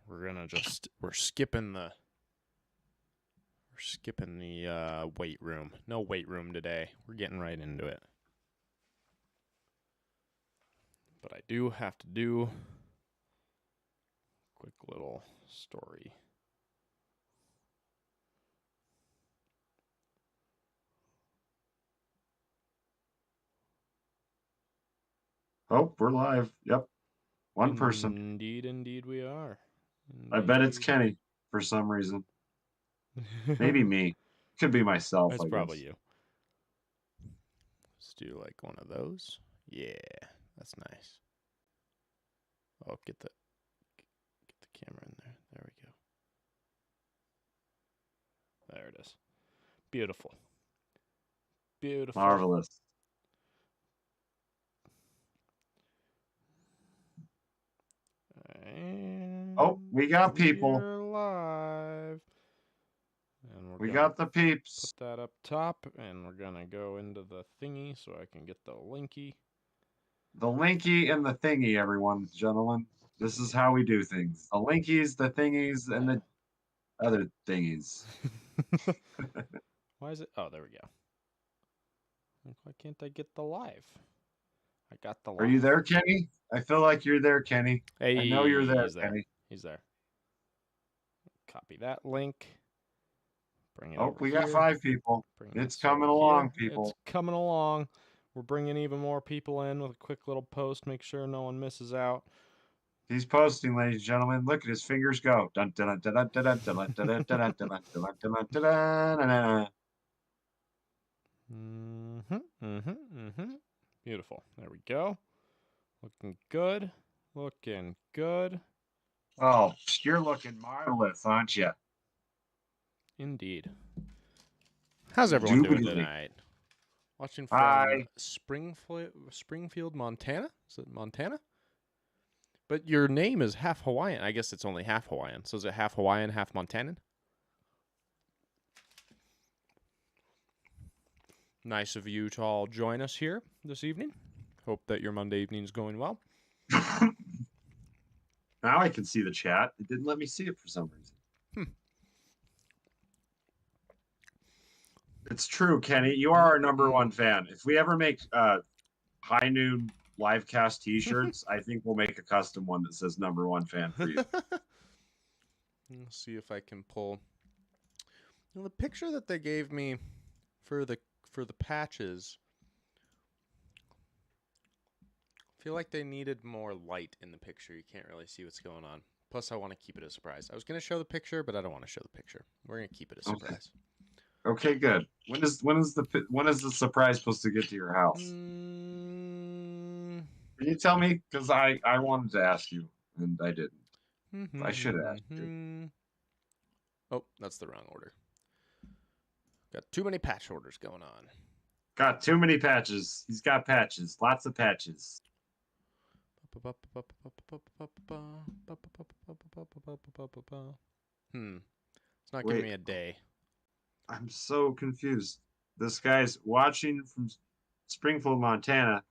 we're skipping the weight room. No weight room today. We're getting right into it. But I do have to do a quick little story. Oh, we're live. Yep. One person. Indeed we are. I bet it's Kenny for some reason. Maybe me. Could be myself. That's I probably guess. you. Let's do like one of those. Yeah, that's nice. Oh, get the camera in there. There we go. There it is. Beautiful. Beautiful. Marvelous. And oh, we got people. We're live. And we got the peeps. Put that up top, and we're gonna go into the thingy so I can get the linky. The linky and the thingy, everyone, gentlemen. This is how we do things. The linkies, the thingies, and the other thingies. Why is it? Oh, there we go. Why can't I get the live? I got the live. Are you there, Kenny? I feel like you're there, Kenny. Hey, I know you're there, he's there. Kenny. He's there. Copy that link. Bring it oh, over we here. got 5 people. It's coming along, people. It's coming along. We're bringing even more people in with a quick little post. Make sure no one misses out. He's posting, ladies and gentlemen. Look at his fingers go. Dun, dun, dun, dun, dun, dun, dun, dun, dun, dun, dun, dun, dun, dun, dun. Beautiful. There we go. Looking good. Looking good. Oh, you're looking marvelous, aren't you? Indeed. How's everyone doing tonight? Watching from Springfield, Montana? Is it Montana? But your name is half Hawaiian. I guess it's only half Hawaiian. So is it half Hawaiian, half Montanan? Nice of you to all join us here this evening. Hope that your Monday evening is going well. Now I can see the chat. It didn't let me see it for some reason. It's true, Kenny. You are our #1 fan. If we ever make high noon live cast t-shirts, I think we'll make a custom one that says #1 fan for you. Let's see if I can pull the picture that they gave me for the patches. I feel like they needed more light in the picture. You can't really see what's going on. Plus, I want to keep it a surprise. I was going to show the picture, but I don't want to show the picture. We're going to keep it a surprise. Okay, good. When is the surprise supposed to get to your house? Can you tell me? Because I wanted to ask you and I didn't. I should have asked you. Oh, that's the wrong order. Got too many patch orders going on. Got too many patches. He's got patches. Lots of patches. It's not giving me a day. I'm so confused. This guy's watching from Springfield, Montana,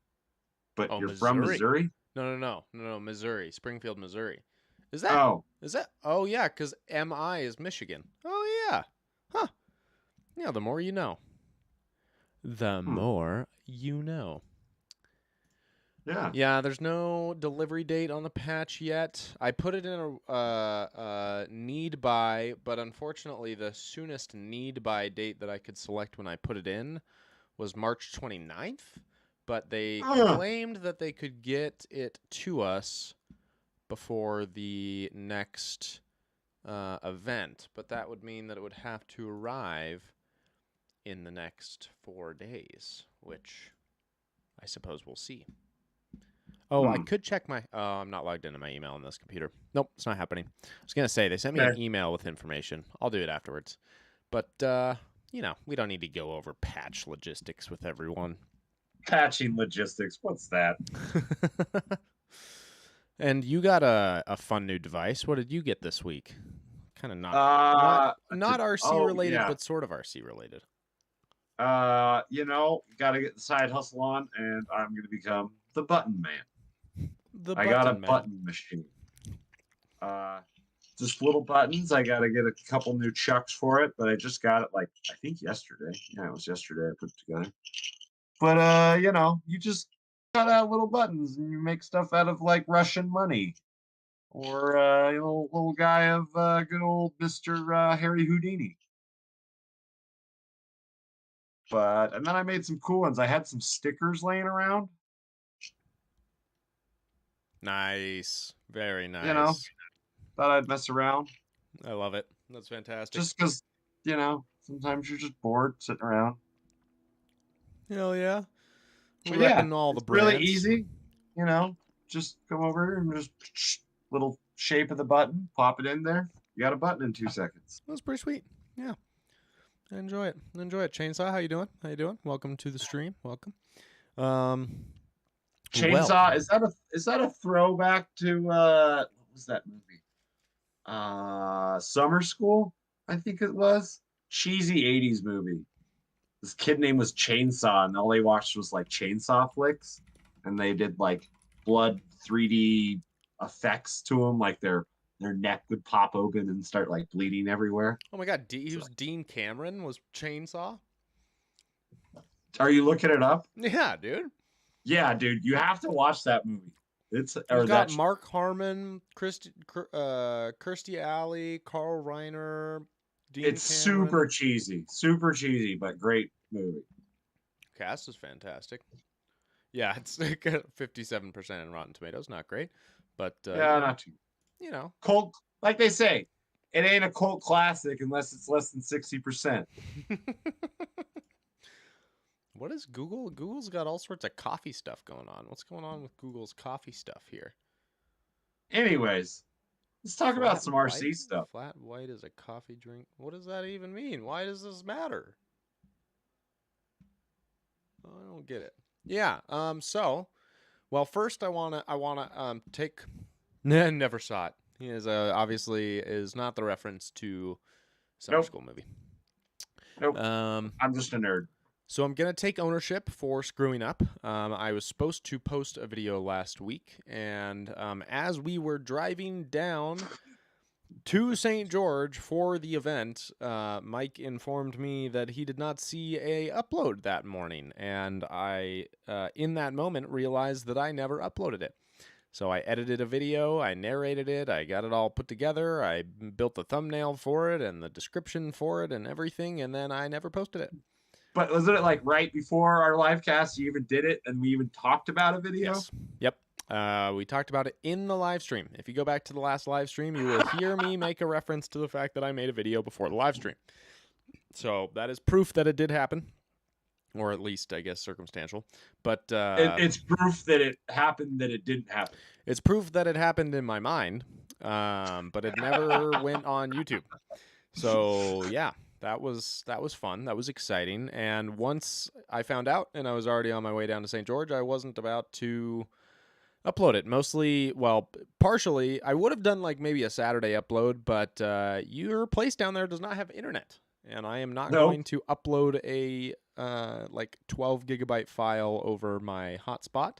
but you're Missouri. from Missouri? No, Missouri. Springfield, Missouri. Is that? Oh. Is that? Oh, yeah, because MI is Michigan. Oh, yeah. Huh. Yeah, the more you know. The more you know. Yeah. Yeah, there's no delivery date on the patch yet. I put it in a need buy, but unfortunately the soonest need buy date that I could select when I put it in was March 29th, but they claimed that they could get it to us before the next event, but that would mean that it would have to arrive in the next 4 days, which I suppose we'll see. Oh, I could check my... I'm not logged into my email on this computer. Nope, it's not happening. I was going to say, they sent me an email with information. I'll do it afterwards. But, we don't need to go over patch logistics with everyone. Patching logistics, what's that? And you got a fun new device. What did you get this week? Kind of not RC related, but sort of RC related. Got to get the side hustle on, and I'm going to become the button man. I got a button machine. just little buttons. I got to get a couple new chucks for it, but I just got it like I think yesterday. Yeah, it was yesterday I put it together. But you just cut out little buttons and you make stuff out of like Russian money or little guy of good old Mr. Harry Houdini. And then I made some cool ones. I had some stickers laying around. Nice. Very nice. Thought I'd mess around. I love it. That's fantastic. Just because, sometimes you're just bored sitting around. Hell yeah. But Repping all the brands. Really easy. Just come over and just little shape of the button, pop it in there. You got a button in 2 seconds. That's pretty sweet. Yeah. I enjoy it. Chainsaw, how you doing? Welcome to the stream. Welcome. Chainsaw, is that a throwback to what was that movie? Summer School, I think it was. Cheesy 80s movie. This kid name was Chainsaw, and all they watched was like chainsaw flicks, and they did like blood 3D effects to them, like their neck would pop open and start like bleeding everywhere. Oh my god, he was Dean Cameron was Chainsaw? Are you looking it up? Yeah, dude. Yeah, dude, you have to watch that movie. It's got Mark Harmon, Kirstie Alley, Carl Reiner, Dean It's Cameron. super cheesy, but great movie. Cast is fantastic. Yeah, it's like 57% in Rotten Tomatoes. Not great, but not too. Cult, like they say, it ain't a cult classic unless it's less than 60%. What is Google? Google's got all sorts of coffee stuff going on. What's going on with Google's coffee stuff here? Anyways, let's talk about some RC stuff. Flat white is a coffee drink. What does that even mean? Why does this matter? I don't get it. Yeah. First I wanna take. Never saw it. He is obviously is not the reference to Summer School movie. Nope. I'm just a nerd. So I'm going to take ownership for screwing up. I was supposed to post a video last week, and as we were driving down to St. George for the event, Mike informed me that he did not see a upload that morning, and I, in that moment, realized that I never uploaded it. So I edited a video, I narrated it, I got it all put together, I built the thumbnail for it and the description for it and everything, and then I never posted it. But wasn't it like right before our live cast, you even did it and we even talked about a video? Yes. Yep. We talked about it in the live stream. If you go back to the last live stream, you will hear me make a reference to the fact that I made a video before the live stream. So that is proof that it did happen, or at least, I guess, circumstantial. But it's proof that it happened, that it didn't happen. It's proof that it happened in my mind, but it never went on YouTube. So, yeah. That was fun. That was exciting. And once I found out and I was already on my way down to St. George, I wasn't about to upload it. Partially. I would have done like maybe a Saturday upload, but your place down there does not have internet. And I am not going to upload a 12 gigabyte file over my hotspot.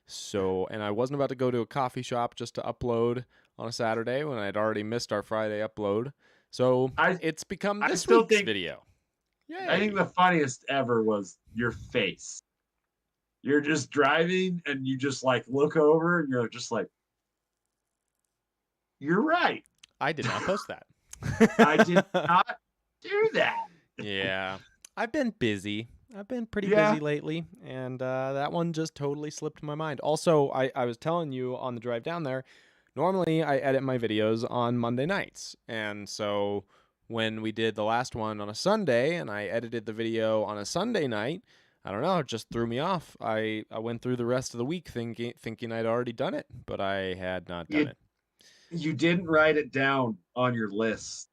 So, and I wasn't about to go to a coffee shop just to upload on a Saturday when I'd already missed our Friday upload. So it's become this week's video. Yay. I think the funniest ever was your face. You're just driving and you just like look over and you're just like, you're right. I did not post that. I did not do that. Yeah. I've been busy. I've been pretty busy lately, and that one just totally slipped my mind. Also, I was telling you on the drive down there, normally I edit my videos on Monday nights, and so when we did the last one on a Sunday and I edited the video on a Sunday night, I don't know, it just threw me off. I went through the rest of the week thinking I'd already done it, but I had not done it. You didn't write it down on your list.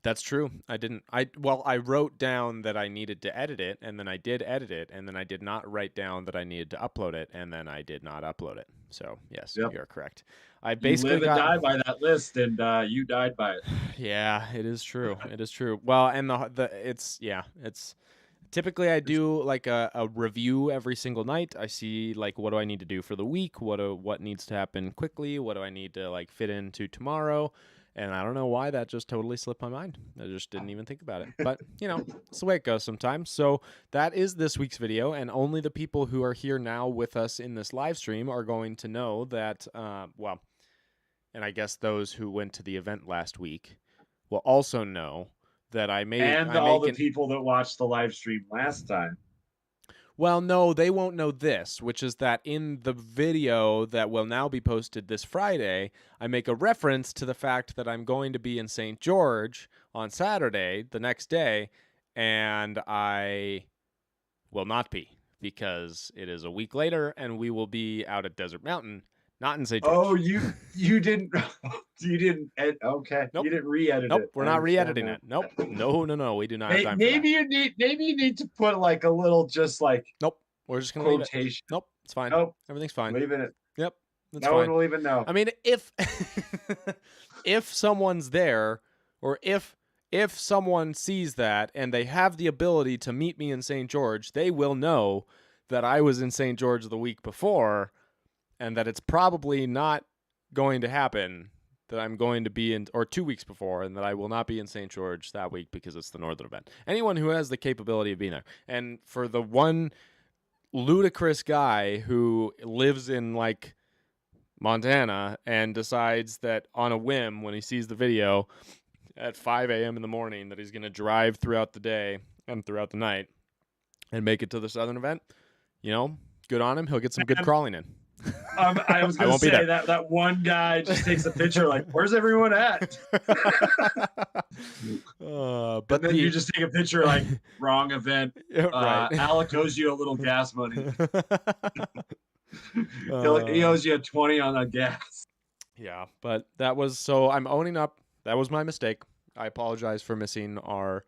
That's true. I didn't. I wrote down that I needed to edit it, and then I did edit it, and then I did not write down that I needed to upload it, and then I did not upload it. So yes, You're correct. I basically live and die by that list, and you died by it. Yeah, it is true. It is true. Well, and it's typically I do like a review every single night. I see like what do I need to do for the week, what needs to happen quickly, what do I need to like fit into tomorrow. And I don't know why that just totally slipped my mind. I just didn't even think about it. But, you know, it's the way it goes sometimes. So that is this week's video. And only the people who are here now with us in this live stream are going to know that, well, and I guess those who went to the event last week will also know that I And all the people that watched the live stream last time. Well, no, they won't know this, which is that in the video that will now be posted this Friday, I make a reference to the fact that I'm going to be in St. George on Saturday, the next day, and I will not be because it is a week later and we will be out at Desert Mountain, not in St. George. Oh, you didn't okay. Nope. You didn't re-edit nope, it. we're not re-editing it. Nope. No. We do not have time for that. Maybe you need to put like a little just like Nope. We're just gonna leave it. Nope, it's fine. Nope. Everything's fine. Leaving it. Yep. That's no fine. one will even know. I mean, if if someone's there, or if someone sees that and they have the ability to meet me in St. George, they will know that I was in St. George the week before, and that it's probably not going to happen that I'm going to be in, or 2 weeks before, and that I will not be in St. George that week because it's the Northern event. Anyone who has the capability of being there. And for the one ludicrous guy who lives in like Montana and decides that on a whim when he sees the video at 5 a.m. in the morning that he's going to drive throughout the day and throughout the night and make it to the Southern event, you know, good on him. He'll get some good crawling in. I was going to say that one guy just takes a picture like, where's everyone at? But then you just take a picture like, wrong event. Right. Alec owes you a little gas money. He owes you a 20 on that gas. Yeah, but that was, so I'm owning up. That was my mistake. I apologize for missing our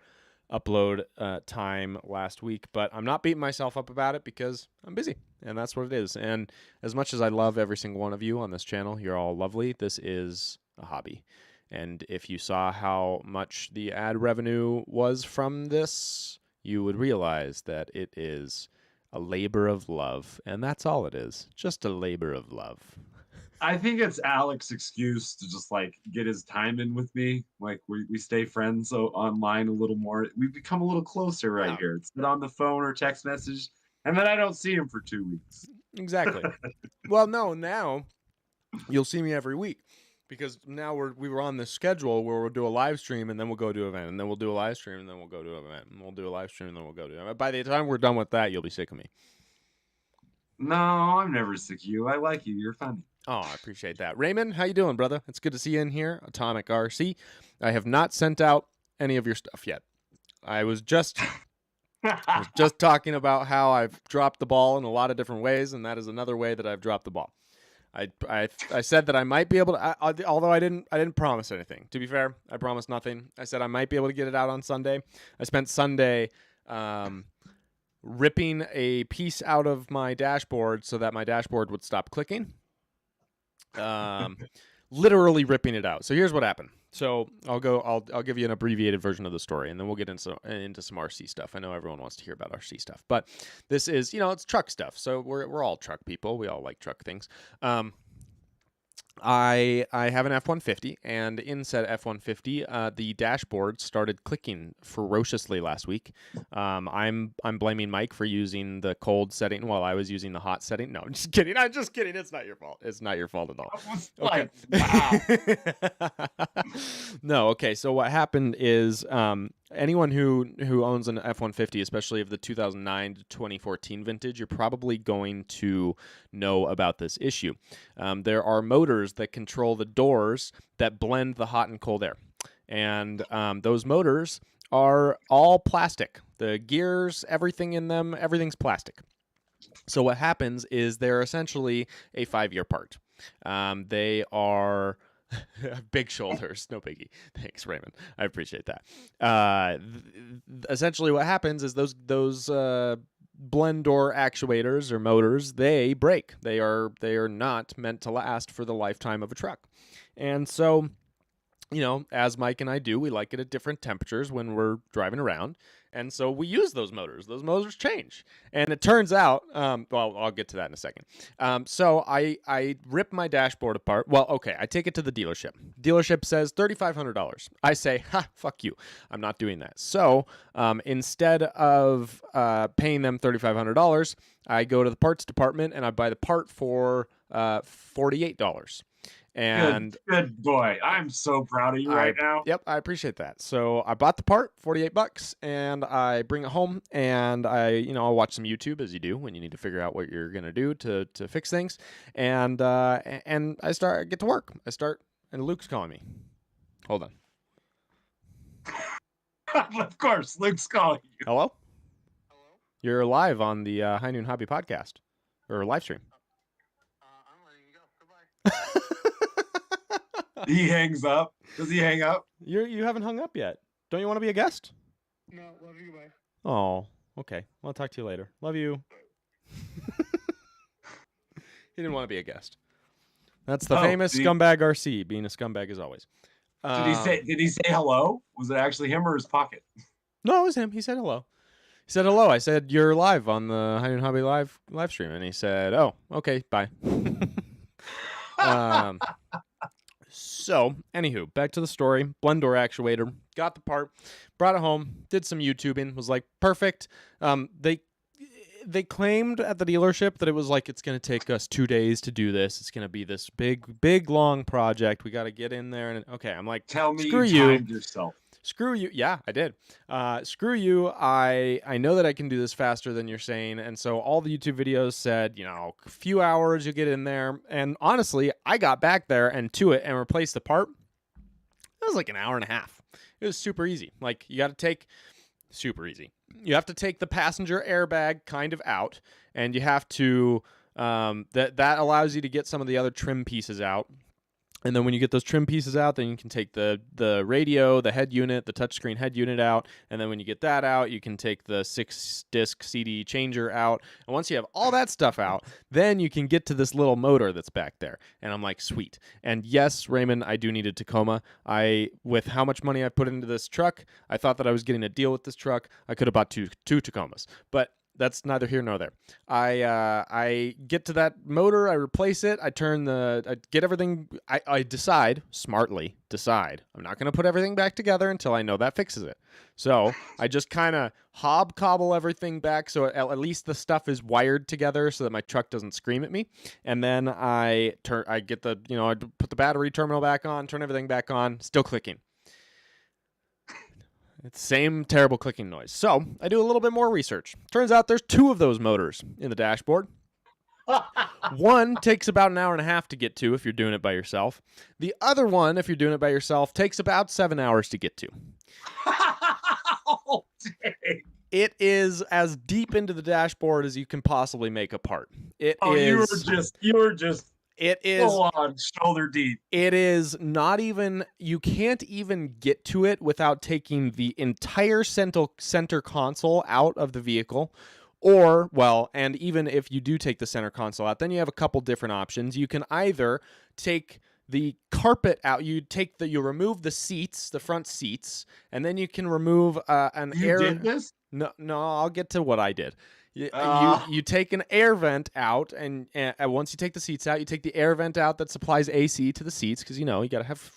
upload time last week, but I'm not beating myself up about it because I'm busy, and that's what it is. And as much as I love every single one of you on this channel, you're all lovely. This is a hobby. And if you saw how much the ad revenue was from this, you would realize that it is a labor of love, and that's all it is. Just a labor of love. I think it's Alex's excuse to just like get his time in with me. Like we stay friends online a little more. We've become a little closer right here. It's been on the phone or text message, and then I don't see him for 2 weeks. Exactly. Well, no, now you'll see me every week because now we were on this schedule where we'll do a live stream and then we'll go to an event, and then we'll do a live stream and then we'll go to an event, and we'll do a live stream and then we'll go to an event. By the time we're done with that, you'll be sick of me. No, I'm never sick of you. I like you. You're funny. Oh, I appreciate that. Raymond, how you doing, brother? It's good to see you in here. Atomic RC. I have not sent out any of your stuff yet. I was just talking about how I've dropped the ball in a lot of different ways, and that is another way that I've dropped the ball. I said that I might be able to, although I didn't promise anything. To be fair, I promised nothing. I said I might be able to get it out on Sunday. I spent Sunday ripping a piece out of my dashboard so that my dashboard would stop clicking. Literally ripping it out. So here's what happened. So I'll give you an abbreviated version of the story, and then we'll get into some RC stuff. I know everyone wants to hear about RC stuff, but this is, it's truck stuff. So we're all truck people. We all like truck things. I have an F-150, and in said F-150, the dashboard started clicking ferociously last week. I'm blaming Mike for using the cold setting while I was using the hot setting. No, I'm just kidding. I'm just kidding. It's not your fault. It's not your fault at all. Okay. Wow. No. Okay. So what happened is anyone who owns an F-150, especially of the 2009 to 2014 vintage, you're probably going to know about this issue. There are motors that control the doors that blend the hot and cold air. And those motors are all plastic. The gears, everything in them, everything's plastic. So what happens is they're essentially a 5-year part. They are big shoulders, no biggie. Thanks, Raymond. I appreciate that. Essentially what happens is those blend door actuators or motors, they break. They are not meant to last for the lifetime of a truck. And so as Mike and I do, we like it at different temperatures when we're driving around. And so we use those motors. Those motors change. And it turns out, well, I'll get to that in a second. So I rip my dashboard apart. Well, okay, I take it to the dealership. Dealership says $3,500. I say, ha, fuck you. I'm not doing that. So instead of paying them $3,500, I go to the parts department and I buy the part for $48. And good boy. I'm so proud of you right now. Yep, I appreciate that. So I bought the part, $48, and I bring it home, and I'll watch some YouTube, as you do when you need to figure out what you're gonna do to fix things, and I get to work. And Luke's calling me. Hold on. Of course, Luke's calling you. Hello. You're live on the High Noon Hobby podcast or live stream. I'm letting you go. Goodbye. He hangs up. Does he hang up? You haven't hung up yet. Don't you want to be a guest? No, love you. Goodbye. Oh, okay. Well, I'll talk to you later. Love you. He didn't want to be a guest. That's the famous scumbag RC, being a scumbag as always. Did he say hello? Was it actually him or his pocket? No, it was him. He said hello. He said hello. I said, you're live on the High Noon Hobby live stream. And he said, oh, okay, bye. So, anywho, back to the story. Blend door actuator. Got the part. Brought it home. Did some YouTubing. Was like, perfect. They claimed at the dealership that it was like, it's going to take us 2 days to do this. It's going to be this big, long project. We got to get in there. And okay, I'm like, tell me screw you timed yourself. Screw you. Yeah, I did. Screw you. I know that I can do this faster than you're saying. And so all the YouTube videos said, a few hours, you'll get in there. And honestly, I got back there and to it and replaced the part. It was like an hour and a half. It was super easy. Like, you have to take the passenger airbag kind of out, and you have to, that allows you to get some of the other trim pieces out. And then when you get those trim pieces out, then you can take the radio, the head unit, the touchscreen head unit out. And then when you get that out, you can take the 6-disc CD changer out. And once you have all that stuff out, then you can get to this little motor that's back there. And I'm like, sweet. And yes, Raymond, I do need a Tacoma. With how much money I put into this truck, I thought that I was getting a deal with this truck. I could have bought two Tacomas. But that's neither here nor there. I get to that motor, I replace it, I get everything, I smartly decide, I'm not going to put everything back together until I know that fixes it. So I just kind of hobcobble everything back so at least the stuff is wired together so that my truck doesn't scream at me. And then I get I put the battery terminal back on, turn everything back on, still clicking. It's the same terrible clicking noise. So I do a little bit more research. Turns out there's 2 of those motors in the dashboard. One takes about an hour and a half to get to if you're doing it by yourself. The other one, if you're doing it by yourself, takes about 7 hours to get to. Oh, dang. It is as deep into the dashboard as you can possibly make a part. You were just it is full on shoulder deep. It is not even, you can't even get to it without taking the entire center console out of the vehicle. And even if you do take the center console out, then you have a couple different options. You can either take the carpet out, you remove the seats, the front seats, and then you can remove You did this? No, I'll get to what I did. You take an air vent out, and once you take the seats out, you take the air vent out that supplies AC to the seats, because you got to have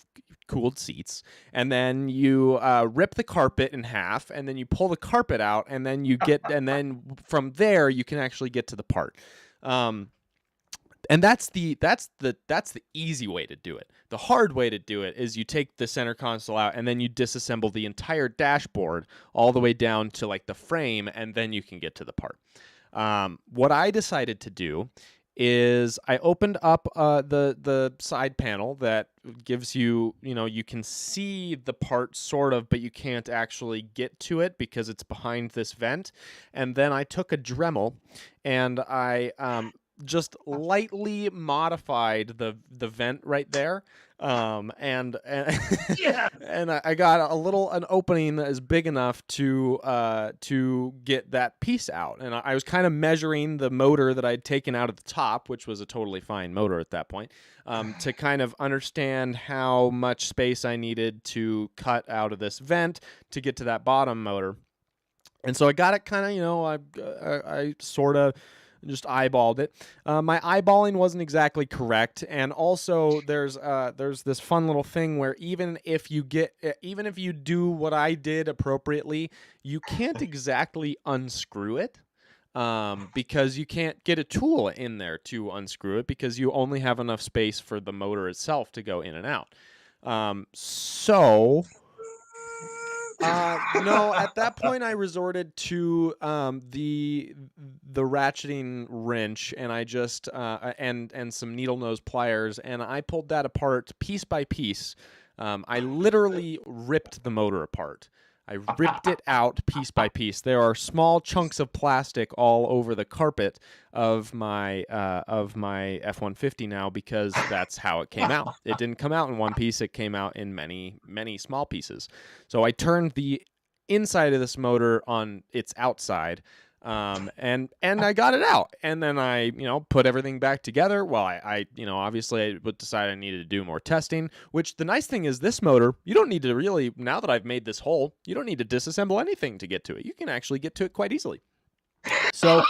cooled seats. And then you rip the carpet in half, and then you pull the carpet out, and then and then from there you can actually get to the part. And that's the easy way to do it. The hard way to do it is you take the center console out and then you disassemble the entire dashboard all the way down to like the frame, and then you can get to the part. What I decided to do is I opened up the side panel that gives you, you can see the part sort of, but you can't actually get to it because it's behind this vent. And then I took a Dremel and I just lightly modified the vent right there, and Yeah. and I got an opening that is big enough to get that piece out, and I was kind of measuring the motor that I'd taken out of the top, which was a totally fine motor at that point, to kind of understand how much space I needed to cut out of this vent to get to that bottom motor. And so I got it kind of, I sort of just eyeballed it. My eyeballing wasn't exactly correct, and also there's this fun little thing where even if you do what I did appropriately, you can't exactly unscrew it. Because you can't get a tool in there to unscrew it because you only have enough space for the motor itself to go in and out. No, at that point I resorted to the ratcheting wrench, and I just and some needle nose pliers, and I pulled that apart piece by piece. I literally ripped the motor apart. I ripped it out piece by piece. There are small chunks of plastic all over the carpet of my F-150 now because that's how it came out. It didn't come out in one piece. It came out in many, many small pieces. So I turned the inside of this motor on its outside, and I got it out. And then I, put everything back together. Well, I obviously I would decide I needed to do more testing, which the nice thing is this motor, you don't need to really, now that I've made this hole, you don't need to disassemble anything to get to it. You can actually get to it quite easily. So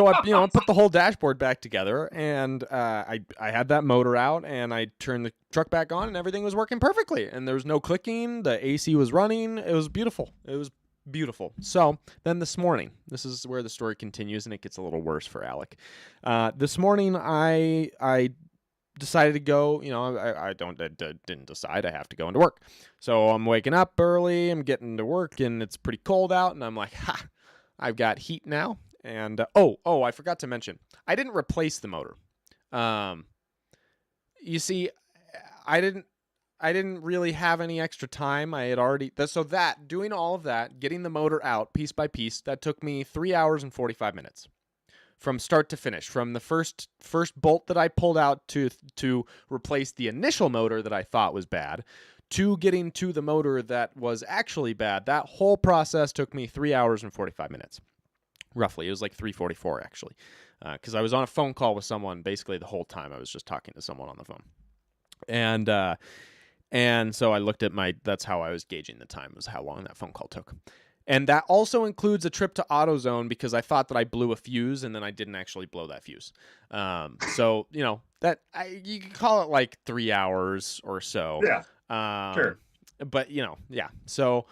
I put the whole dashboard back together, and I had that motor out, and I turned the truck back on, and everything was working perfectly. And there was no clicking. The AC was running. It was beautiful. It was beautiful. So then this morning, this is where the story continues, and it gets a little worse for Alec. This morning, I decided to go. I didn't decide. I have to go into work. So I'm waking up early. I'm getting to work, and it's pretty cold out, and I'm like, ha! I've got heat now. And I forgot to mention, I didn't replace the motor. You see, I didn't really have any extra time. I had already doing all of that, getting the motor out piece by piece, that took me 3 hours and 45 minutes from start to finish. From the first bolt that I pulled out to replace the initial motor that I thought was bad, to getting to the motor that was actually bad. That whole process took me 3 hours and 45 minutes. Roughly. It was like 3:44 actually, because I was on a phone call with someone basically the whole time. I was just talking to someone on the phone, and so I looked at that's how I was gauging the time, was how long that phone call took. And that also includes a trip to AutoZone because I thought that I blew a fuse, and then I didn't actually blow that fuse. So that you could call it like 3 hours or so. Yeah. Sure. But yeah. So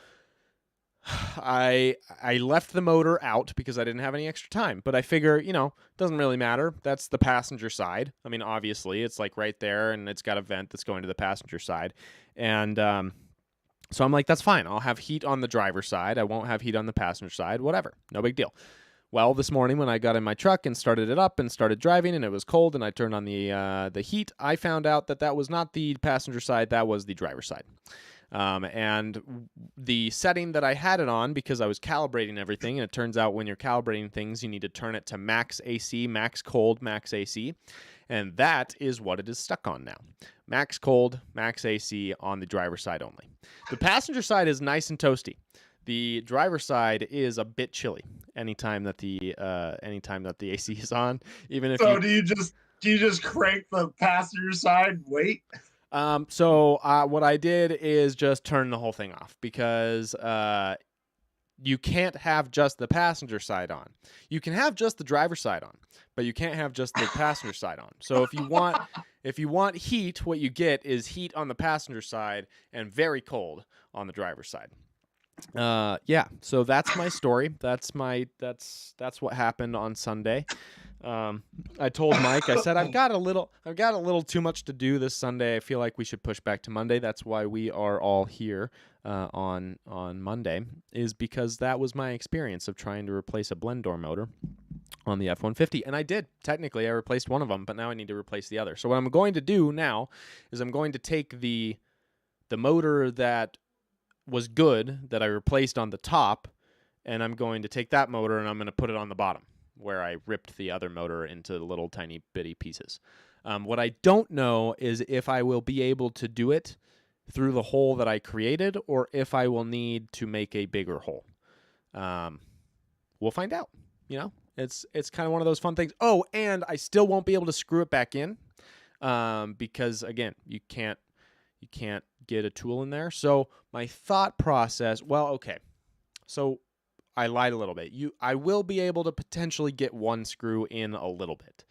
I left the motor out because I didn't have any extra time, but I figure, it doesn't really matter. That's the passenger side. I mean, obviously it's like right there, and it's got a vent that's going to the passenger side. And, so I'm like, that's fine. I'll have heat on the driver's side. I won't have heat on the passenger side, whatever. No big deal. Well, this morning when I got in my truck and started it up and started driving, and it was cold, and I turned on the heat, I found out that was not the passenger side. That was the driver's side. And the setting that I had it on, because I was calibrating everything, and it turns out when you're calibrating things, you need to turn it to max AC, max cold, max AC. And that is what it is stuck on now. Max cold, max AC on the driver's side only. The passenger side is nice and toasty. The driver's side is a bit chilly anytime that the AC is on. Even if do you just crank the passenger side? Wait. So what I did is just turn the whole thing off because you can't have just the passenger side on. You can have just the driver's side on, but you can't have just the passenger side on. So if you want heat, what you get is heat on the passenger side and very cold on the driver's side. Yeah. So that's my story. That's what happened on Sunday. I told Mike, I said, I've got a little too much to do this Sunday. I feel like we should push back to Monday. That's why we are all here, on Monday, is because that was my experience of trying to replace a blend door motor on the F-150. And I did. Technically, I replaced one of them, but now I need to replace the other. So what I'm going to do now is I'm going to take the motor that was good that I replaced on the top, and I'm going to take that motor and I'm going to put it on the bottom, where I ripped the other motor into little tiny bitty pieces. What I don't know is if I will be able to do it through the hole that I created or if I will need to make a bigger hole. We'll find out. You know, it's kind of one of those fun things. Oh, and I still won't be able to screw it back in because, again, you can't get a tool in there. So my thought process, well, okay. So I lied a little bit. I will be able to potentially get one screw in a little bit.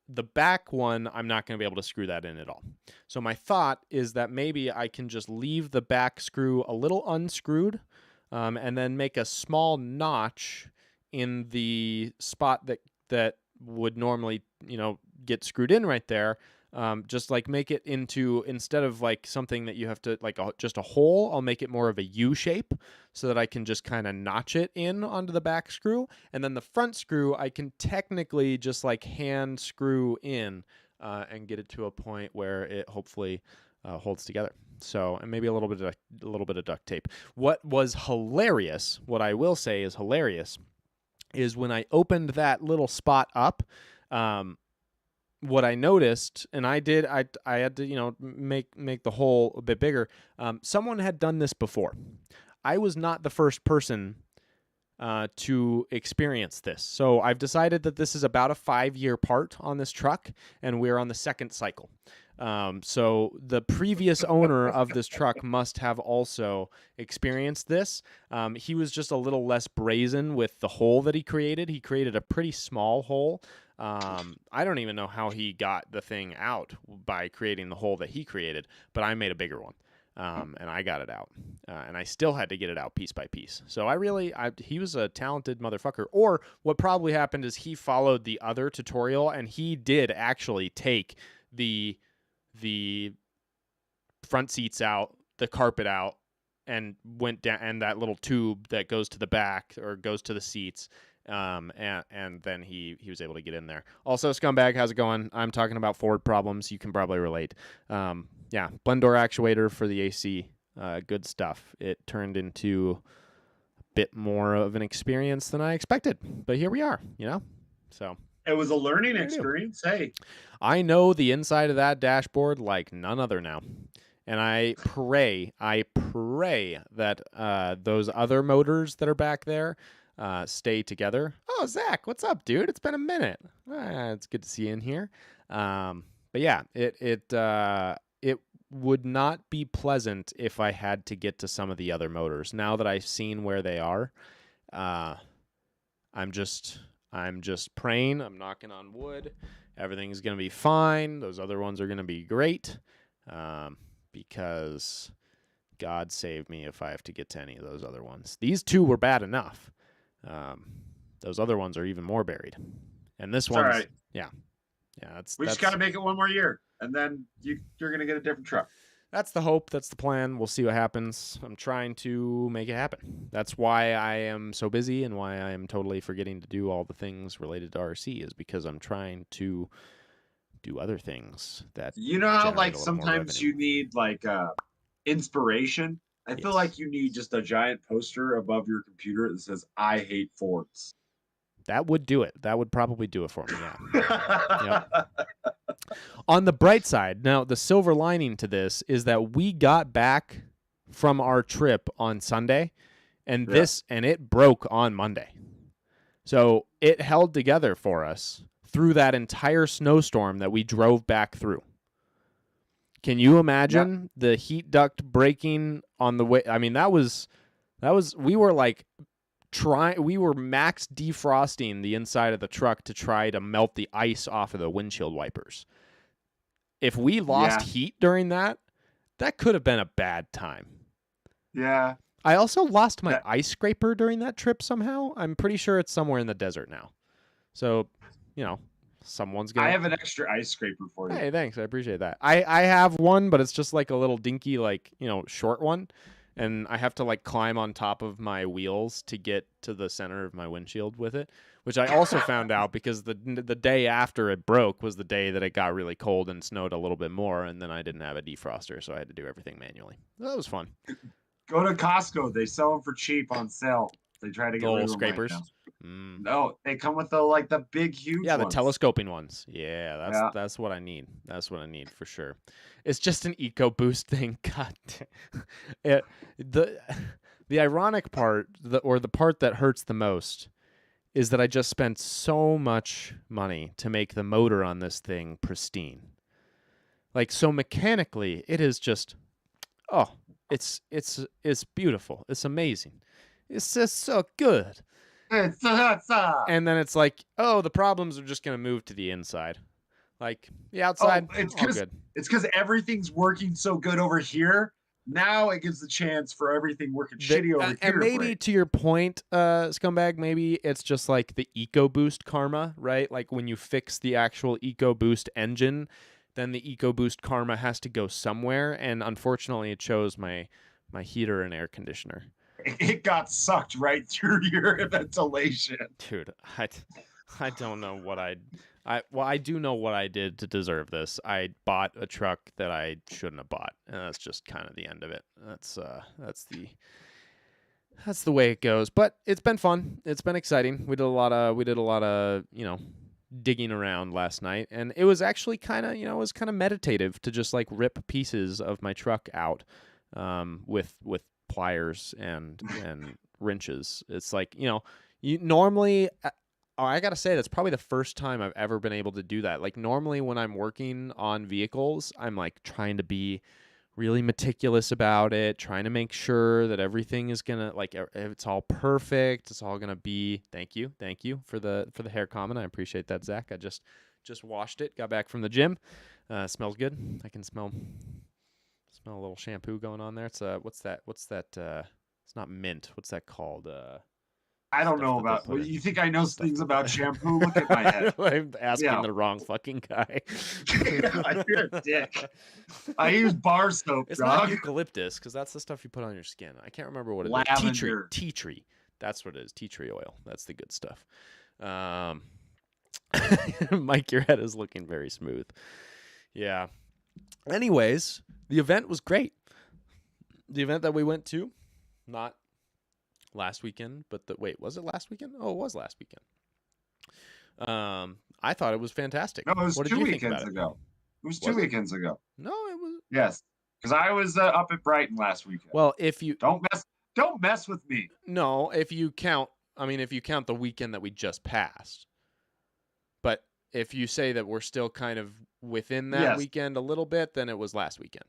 The back one, I'm not going to be able to screw that in at all. So my thought is that maybe I can just leave the back screw a little unscrewed and then make a small notch in the spot that would normally, get screwed in right there. Just like make it into, instead of like something that you have to like just a hole, I'll make it more of a U shape so that I can just kind of notch it in onto the back screw. And then the front screw, I can technically just like hand screw in and get it to a point where it hopefully holds together. So, and maybe a little bit of duct tape. What was hilarious, what I will say is hilarious, is when I opened that little spot up, what I noticed, and I had to, make the hole a bit bigger. Someone had done this before. I was not the first person to experience this. So I've decided that this is about a 5-year part on this truck, and we're on the second cycle. So the previous owner of this truck must have also experienced this. He was just a little less brazen with the hole that he created. He created a pretty small hole. I don't even know how he got the thing out by creating the hole that he created, but I made a bigger one. And I got it out, and I still had to get it out piece by piece. So he was a talented motherfucker. Or what probably happened is he followed the other tutorial, and he did actually take the front seats out, the carpet out, and went down, and that little tube that goes to the back or goes to the seats. And then he was able to get in there. Also, Scumbag, how's it going? I'm talking about Ford problems. You can probably relate. Yeah, blend door actuator for the AC. Good stuff. It turned into a bit more of an experience than I expected, but here we are, So it was a learning experience. Hey, I know the inside of that dashboard like none other now. And I pray that those other motors that are back there stay together. Oh, Zach, what's up, dude? It's been a minute. It's good to see you in here. But yeah, it would not be pleasant if I had to get to some of the other motors. Now that I've seen where they are, I'm just praying. I'm knocking on wood. Everything's gonna be fine. Those other ones are gonna be great, because God save me if I have to get to any of those other ones. These two were bad enough. Those other ones are even more buried, and this one's right. Yeah. We just gotta make it one more year, and then you're gonna get a different truck. That's the hope. That's the plan. We'll see what happens. I'm trying to make it happen. That's why I am so busy and why I am totally forgetting to do all the things related to RC, is because I'm trying to do other things that how like sometimes you need like inspiration. I feel like you need just a giant poster above your computer that says "I hate Fords." That would do it. That would probably do it for me. Yeah. Yep. On the bright side, now the silver lining to this is that we got back from our trip on Sunday, and it broke on Monday. So it held together for us through that entire snowstorm that we drove back through. Can you imagine the heat duct breaking on the way? I mean, we were like we were max defrosting the inside of the truck to try to melt the ice off of the windshield wipers. If we lost heat during that could have been a bad time. Yeah. I also lost my ice scraper during that trip somehow. I'm pretty sure it's somewhere in the desert now. So, someone's gonna. I have an extra ice scraper for you. Hey, thanks. I appreciate that. I have one, but it's just like a little dinky, short one. And I have to climb on top of my wheels to get to the center of my windshield with it, which I also found out because the day after it broke was the day that it got really cold and snowed a little bit more, and then I didn't have a defroster, so I had to do everything manually. That was fun. Go to Costco. They sell them for cheap on sale They try to The get little rid of them right scrapers. now. Mm. No, they come with the big, huge Yeah, the ones. telescoping ones. Yeah, Yeah. that's what I need. That's what I need for sure. It's just an EcoBoost thing. God damn. The ironic part, or the part that hurts the most, is that I just spent so much money to make the motor on this thing pristine. Like, so mechanically, it is just, oh, it's beautiful. It's amazing. It's just so good. And then it's like, oh, the problems are just going to move to the inside. Like, the outside, all good. It's because everything's working so good over here. Now it gives the chance for everything working shitty over here. And maybe to your point, Scumbag, maybe it's just like the EcoBoost karma, right? Like when you fix the actual EcoBoost engine, then the EcoBoost karma has to go somewhere. And unfortunately, it chose my heater and air conditioner. It got sucked right through your ventilation. Dude, I don't know what I do know what I did to deserve this. I bought a truck that I shouldn't have bought, and that's just kind of the end of it. That's the way it goes. But it's been fun. It's been exciting. We did a lot of digging around last night, and it was actually kind of it was kind of meditative to just like rip pieces of my truck out with pliers and wrenches. It's like, you normally, I gotta say, that's probably the first time I've ever been able to do that. Like, normally when I'm working on vehicles, I'm like trying to be really meticulous about it, trying to make sure that everything is gonna, like, it's all perfect. It's all gonna be, thank you for the hair comment. I appreciate that, Zach. I just washed it, got back from the gym. Smells good. I can smell a little shampoo going on there. It's what's that? It's not mint. What's that called? I don't know about. Well, you think I know things about shampoo? Look at my head. I'm asking the wrong fucking guy. You're a dick. I use bar soap. It's dog. not eucalyptus, because that's the stuff you put on your skin. I can't remember what it is. Lavender. Tea tree. That's what it is. Tea tree oil. That's the good stuff. Mike, your head is looking very smooth. Yeah. Anyways, the event was great. The event that we went to, not last weekend, but was it last weekend? Oh, it was last weekend. I thought it was fantastic. No, it was what did 2 you think weekends about ago. It was 2 Was it? weekends ago. No, it was. Yes, because I was up at Brighton last weekend. Well, if you don't mess with me. No, if you count the weekend that we just passed. But if you say that we're still kind of within that weekend a little bit, then it was last weekend.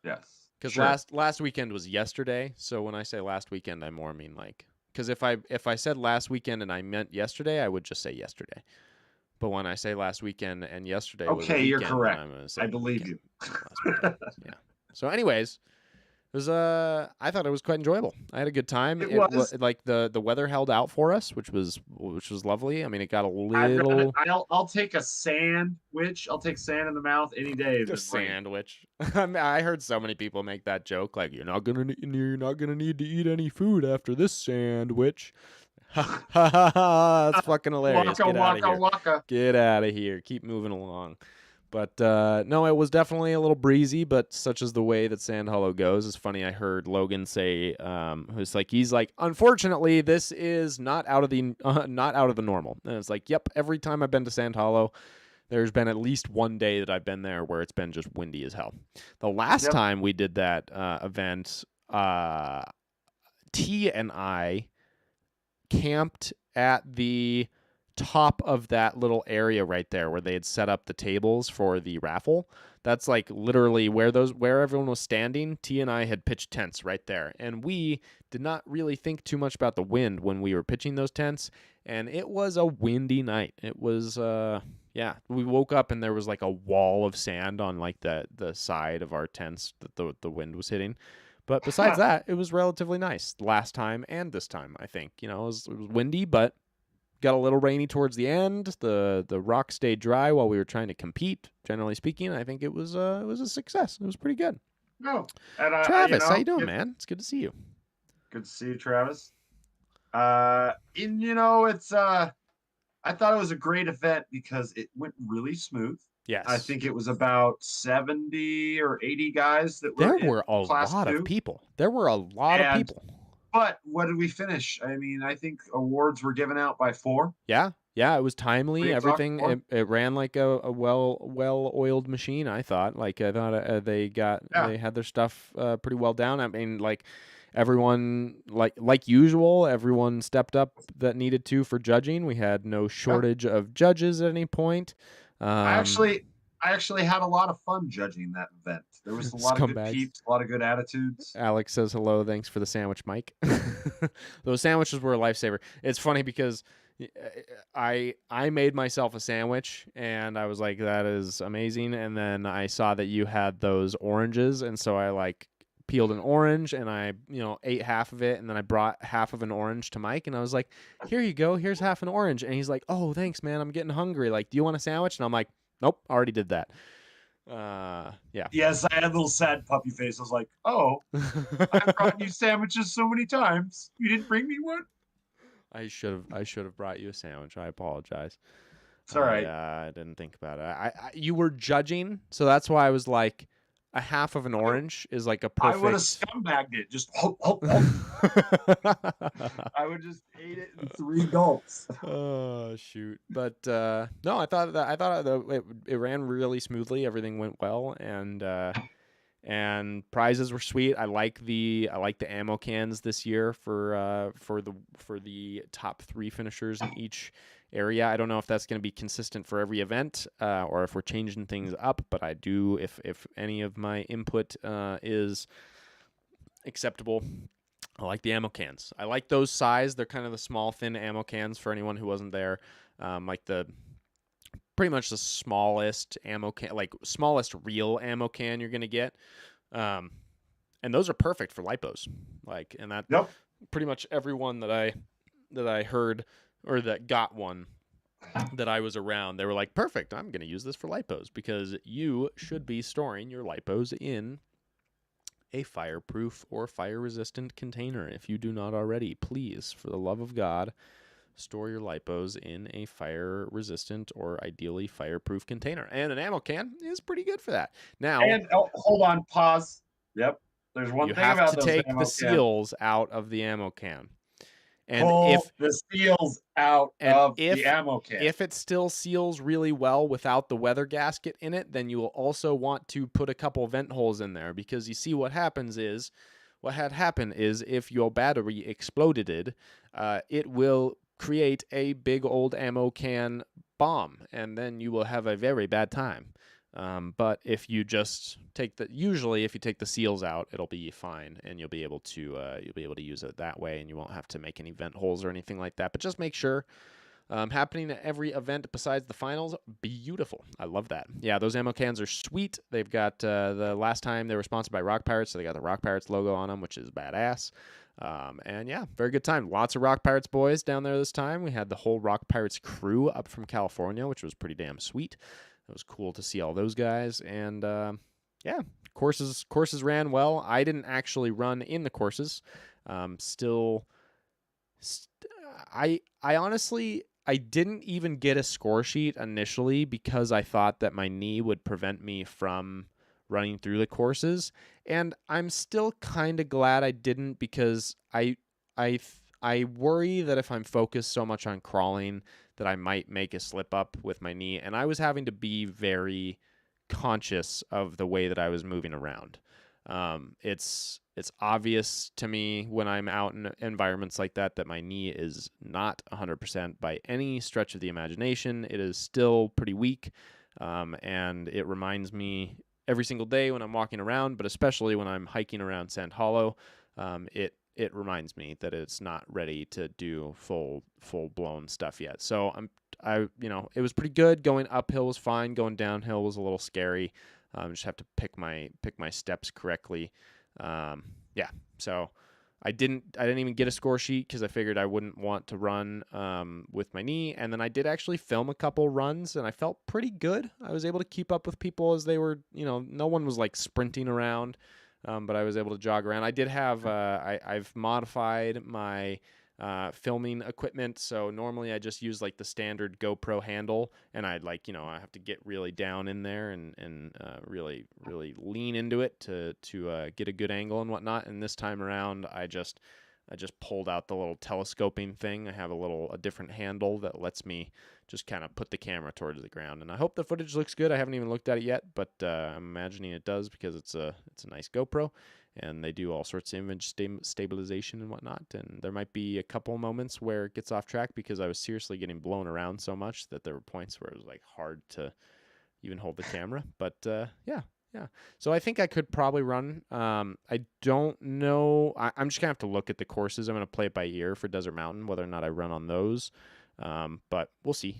Yes. Because last weekend was yesterday. So when I say last weekend, I more mean like, because if I said last weekend and I meant yesterday, I would just say yesterday. But when I say last weekend and yesterday was okay, weekend, you're correct. I believe you. Yeah. So anyways, it was I thought it was quite enjoyable. I had a good time. It was like the weather held out for us, which was lovely. I mean, it got a little. I'll take a sandwich. I'll take sand in the mouth any day. A sandwich. I heard so many people make that joke, like you're not gonna need to eat any food after this sandwich. Ha ha ha ha! That's fucking hilarious. Get out of here. Waka. Get out of here. Keep moving along. But no, it was definitely a little breezy, but such is the way that Sand Hollow goes. It's funny, I heard Logan say, he's like, unfortunately, this is not out of the normal. And it's like, yep, every time I've been to Sand Hollow, there's been at least one day that I've been there where it's been just windy as hell. The last time we did that event, T and I camped at the top of that little area right there where they had set up the tables for the raffle. That's like literally where everyone was standing. T and I had pitched tents right there, and we did not really think too much about the wind when we were pitching those tents, and it was a windy night. It was we woke up and there was like a wall of sand on like the side of our tents that the wind was hitting. But besides that, it was relatively nice last time and this time. I think it was windy, but got a little rainy towards the end. The rock stayed dry while we were trying to compete. Generally speaking, I think it was a success. It was pretty good. No, and Travis, how you doing, man? It's good to see you. Good to see you, Travis. It's I thought it was a great event because it went really smooth. Yes, I think it was about 70 or 80 guys that were. There were a lot of people. There were a lot of people. But what did we finish? I mean, I think awards were given out by 4. Yeah, it was timely. 3 o'clock, Everything 4. it ran like a well oiled machine. I thought. Like I thought Yeah. they had their stuff pretty well down. I mean, like everyone like usual, everyone stepped up that needed to for judging. We had no Yeah. shortage of judges at any point. I Um, actually I actually had a lot of fun judging that event. There was a lot of good Scumbags. peeps, a lot of good attitudes. Alex says hello. Thanks for the sandwich, Mike. Those sandwiches were a lifesaver. It's funny because I made myself a sandwich and I was like, that is amazing. And then I saw that you had those oranges, and so I like peeled an orange and I ate half of it, and then I brought half of an orange to Mike and I was like, here you go, here's half an orange. And he's like, oh thanks man, I'm getting hungry, like do you want a sandwich? And I'm like, nope, already did that. Yeah. Yes, I had a little sad puppy face. I was like, "Oh, I've brought you sandwiches so many times. You didn't bring me one." I should have brought you a sandwich. I apologize. It's all right. I didn't think about it. You were judging, so that's why I was like, a half of an orange is like a I would have perfect. scumbagged it. Just hope. I would just ate it in 3 gulps. Oh shoot! But no, I thought that it ran really smoothly. Everything went well, and prizes were sweet. I like the ammo cans this year for the top 3 finishers in each area. I don't know if that's going to be consistent for every event or if we're changing things up, but I do, if any of my input is acceptable, I like the ammo cans. I like those size. They're kind of the small, thin ammo cans for anyone who wasn't there. Like pretty much the smallest ammo can, like smallest real ammo can you're gonna get. And those are perfect for lipos. Like, and that Yep. pretty much everyone that I heard or that got one that I was around, they were like, perfect, I'm gonna use this for lipos, because you should be storing your lipos in a fireproof or fire resistant container. If you do not already, please, for the love of God, store your lipos in a fire resistant or ideally fireproof container. And an ammo can is pretty good for that. Now, And hold on, pause. Yep. There's one you thing have about to those take ammo the cans. seals out of the ammo can. And Pull the seals out of the ammo can. If it still seals really well without the weather gasket in it, then you will also want to put a couple vent holes in there, because you see what had happened is if your battery exploded, it will create a big old ammo can bomb, and then you will have a very bad time. But if you just usually if you take the seals out, it'll be fine, and you'll be able to use it that way, and you won't have to make any vent holes or anything like that. But just make sure. Happening at every event besides the finals, beautiful. I love that. Yeah, those ammo cans are sweet. They've got the last time they were sponsored by Rock Pirates, so they got the Rock Pirates logo on them, which is badass. And yeah, very good time. Lots of Rock Pirates boys down there this time. We had the whole Rock Pirates crew up from California, which was pretty damn sweet. It was cool to see all those guys. And yeah, courses ran well. I didn't actually run in the courses. I honestly, I didn't even get a score sheet initially because I thought that my knee would prevent me from running through the courses, and I'm still kind of glad I didn't, because I worry that if I'm focused so much on crawling that I might make a slip up with my knee, and I was having to be very conscious of the way that I was moving around. It's obvious to me when I'm out in environments like that my knee is not 100% by any stretch of the imagination. It is still pretty weak, and it reminds me every single day when I'm walking around, but especially when I'm hiking around Sand Hollow. It reminds me that it's not ready to do full blown stuff yet. So it was pretty good. Going uphill was fine. Going downhill was a little scary. Just have to pick my steps correctly. Yeah. So I didn't even get a score sheet because I figured I wouldn't want to run with my knee. And then I did actually film a couple runs, and I felt pretty good. I was able to keep up with people as they were, no one was like sprinting around. But I was able to jog around. I did have I've modified my filming equipment, so normally I just use like the standard GoPro handle, and I have to get really down in there and really lean into it to get a good angle and whatnot. And this time around, I just I just pulled out the little telescoping thing. I have a different handle that lets me just kind of put the camera towards the ground. And I hope the footage looks good. I haven't even looked at it yet, but I'm imagining it does because it's a nice GoPro, and they do all sorts of image stabilization and whatnot. And there might be a couple moments where it gets off track because I was seriously getting blown around so much that there were points where it was like hard to even hold the camera. But yeah. So I think I could probably run. I don't know. I'm just gonna have to look at the courses. I'm gonna play it by ear for Desert Mountain, whether or not I run on those. But we'll see.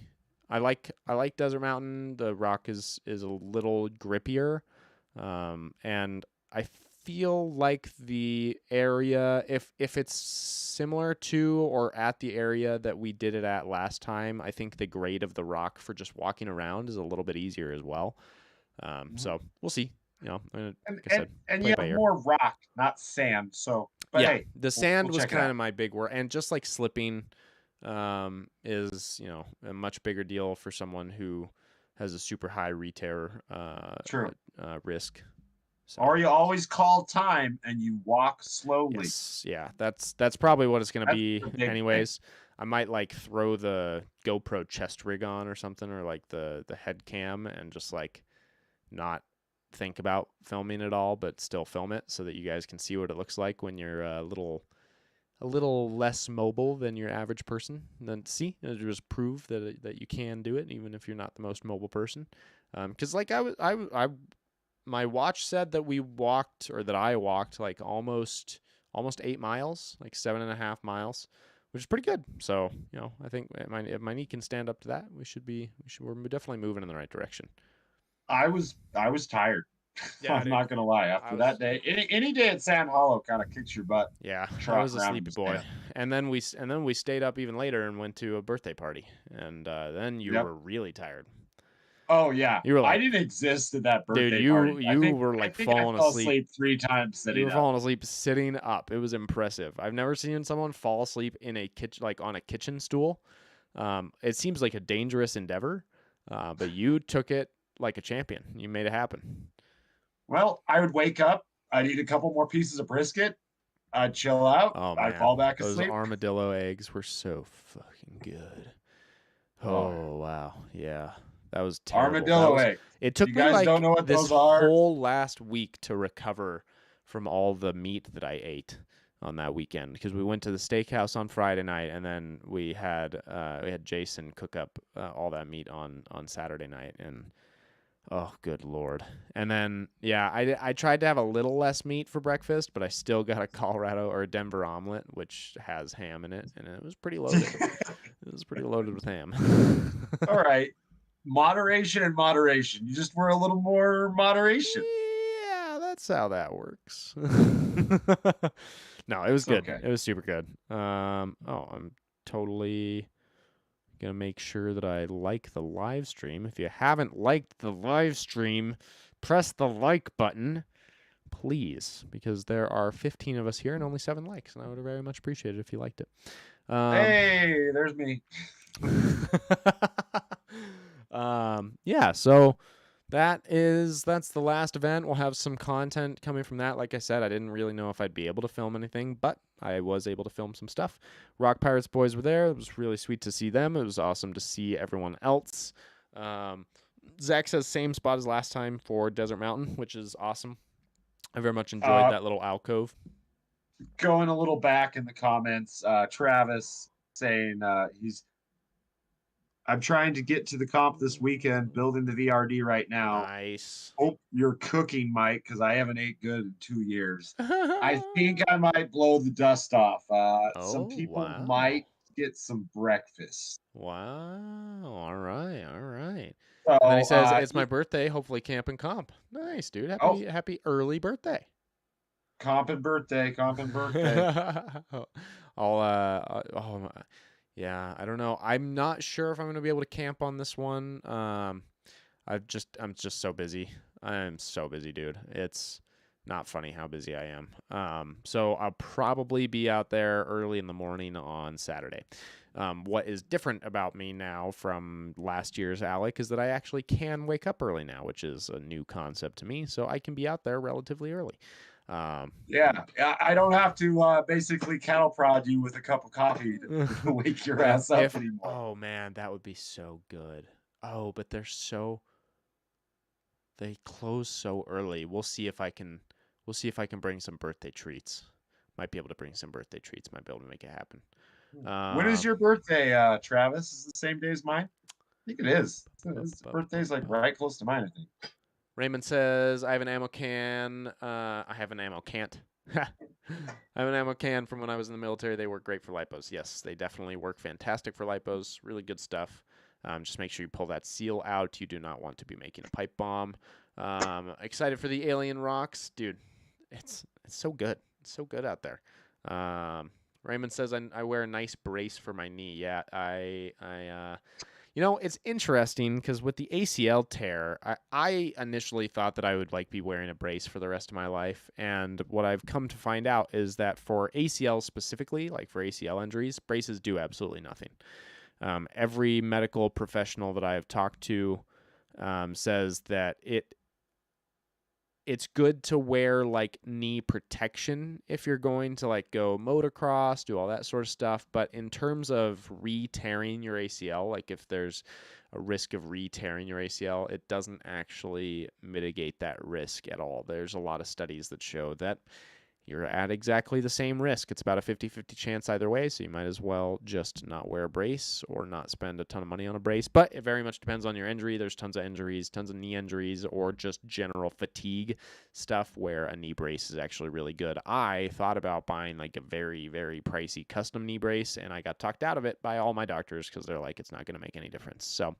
I like Desert Mountain. The rock is a little grippier, and I feel like the area, if it's similar to or at the area that we did it at last time, I think the grade of the rock for just walking around is a little bit easier as well. So we'll see. You know, like I said, and play you by have ear. more rock, not sand. So, but Yeah, hey, the sand we'll was check it kind out. of my big worry, and just like slipping, is a much bigger deal for someone who has a super high re-tear True. risk. So. Or you always call time and you walk slowly. Yes, yeah, that's probably what it's gonna That's be. the big Anyways, I might like throw the GoPro chest rig on or something, or like the head cam, and just like not think about filming it all, but still film it so that you guys can see what it looks like when you're a little less mobile than your average person. Then see, it'll just prove that you can do it even if you're not the most mobile person. Because like I my watch said that we walked, or that I walked, like almost 8 miles, like 7.5 miles, which is pretty good. So I think if my knee can stand up to that, we're definitely moving in the right direction. I was tired. Yeah, I'm not gonna lie. After that day, any day at Sand Hollow kind of kicks your butt. Yeah, I Trotting was a around sleepy in boy, sand. and then we stayed up even later and went to a birthday party, and then you Yep. were really tired. Oh yeah, You were I like, didn't exist at that dude, birthday party. you were like I falling fell asleep. asleep 3 times You sitting were up. falling asleep sitting up. It was impressive. I've never seen someone fall asleep in a kitchen, like on a kitchen stool. It seems like a dangerous endeavor, but you took it like a champion. You made it happen. Well, I would wake up. I'd eat a couple more pieces of brisket. I'd chill out. Oh I'd man, fall back those asleep. armadillo eggs were so fucking good. Oh wow, yeah, that was terrible. Armadillo egg. It took You me guys like don't know what this those are? whole last week to recover from all the meat that I ate on that weekend, because we went to the steakhouse on Friday night, and then we had Jason cook up all that meat on Saturday night, and oh good lord. And then I tried to have a little less meat for breakfast, but I still got a Colorado or a Denver omelet, which has ham in it, and it was pretty loaded. It was pretty loaded with ham. All right. Moderation and moderation. You just were a little more moderation. Yeah, that's how that works. No, it was It's good. okay. It was super good. I'm totally gonna make sure that I like the live stream. If you haven't liked the live stream, press the like button, please, because there are 15 of us here and only 7 likes, and I would very much appreciate it if you liked it. Hey, there's me. Yeah, so that's the last event. We'll have some content coming from that. Like I said, I didn't really know if I'd be able to film anything, but I was able to film some stuff. Rock Pirates boys were there. It was really sweet to see them. It was awesome to see everyone else. Zach says same spot as last time for Desert Mountain, which is awesome. I very much enjoyed that little alcove. Going a little back in the comments, Travis saying I'm trying to get to the comp this weekend, building the VRD right now. Nice. Hope you're cooking, Mike, because I haven't ate good in 2 years. I think I might blow the dust off. Some people might get some breakfast. Wow. All right. So, And then he says, it's my birthday, hopefully camp and comp. Nice, dude. Happy early birthday. Comp and birthday. Yeah, I don't know. I'm not sure if I'm going to be able to camp on this one. I'm just so busy. I'm so busy, dude. It's not funny how busy I am. So I'll probably be out there early in the morning on Saturday. What is different about me now from last year's Alec is that I actually can wake up early now, which is a new concept to me. So I can be out there relatively early. Yeah, I don't have to basically cattle prod you with a cup of coffee to wake your ass up anymore. Oh man, that would be so good. Oh, but they close so early. We'll see if I can bring some birthday treats. Might be able to bring some birthday treats. Might be able to make it happen. When is your birthday, Travis? Is it the same day as mine? I think it is. His birthday's like right close to mine, I think. Raymond says, I have an ammo can. I have an ammo can't. I have an ammo can from when I was in the military. They work great for lipos. Yes, they definitely work fantastic for lipos. Really good stuff. Just make sure you pull that seal out. You do not want to be making a pipe bomb. Excited for the alien rocks. Dude, it's so good. It's so good out there. Raymond says, I wear a nice brace for my knee. Yeah, it's interesting because with the ACL tear, I initially thought that I would be wearing a brace for the rest of my life. And what I've come to find out is that for ACL specifically, like for ACL injuries, braces do absolutely nothing. Every medical professional that I have talked to says that it's good to wear knee protection if you're going to go motocross, do all that sort of stuff. But in terms of re-tearing your ACL, if there's a risk of re-tearing your ACL, it doesn't actually mitigate that risk at all. There's a lot of studies that show that you're at exactly the same risk. It's about a 50-50 chance either way, so you might as well just not wear a brace or not spend a ton of money on a brace. But it very much depends on your injury. There's tons of injuries, tons of knee injuries, or just general fatigue stuff where a knee brace is actually really good. I thought about buying a very, very pricey custom knee brace, and I got talked out of it by all my doctors because they're like, it's not going to make any difference. So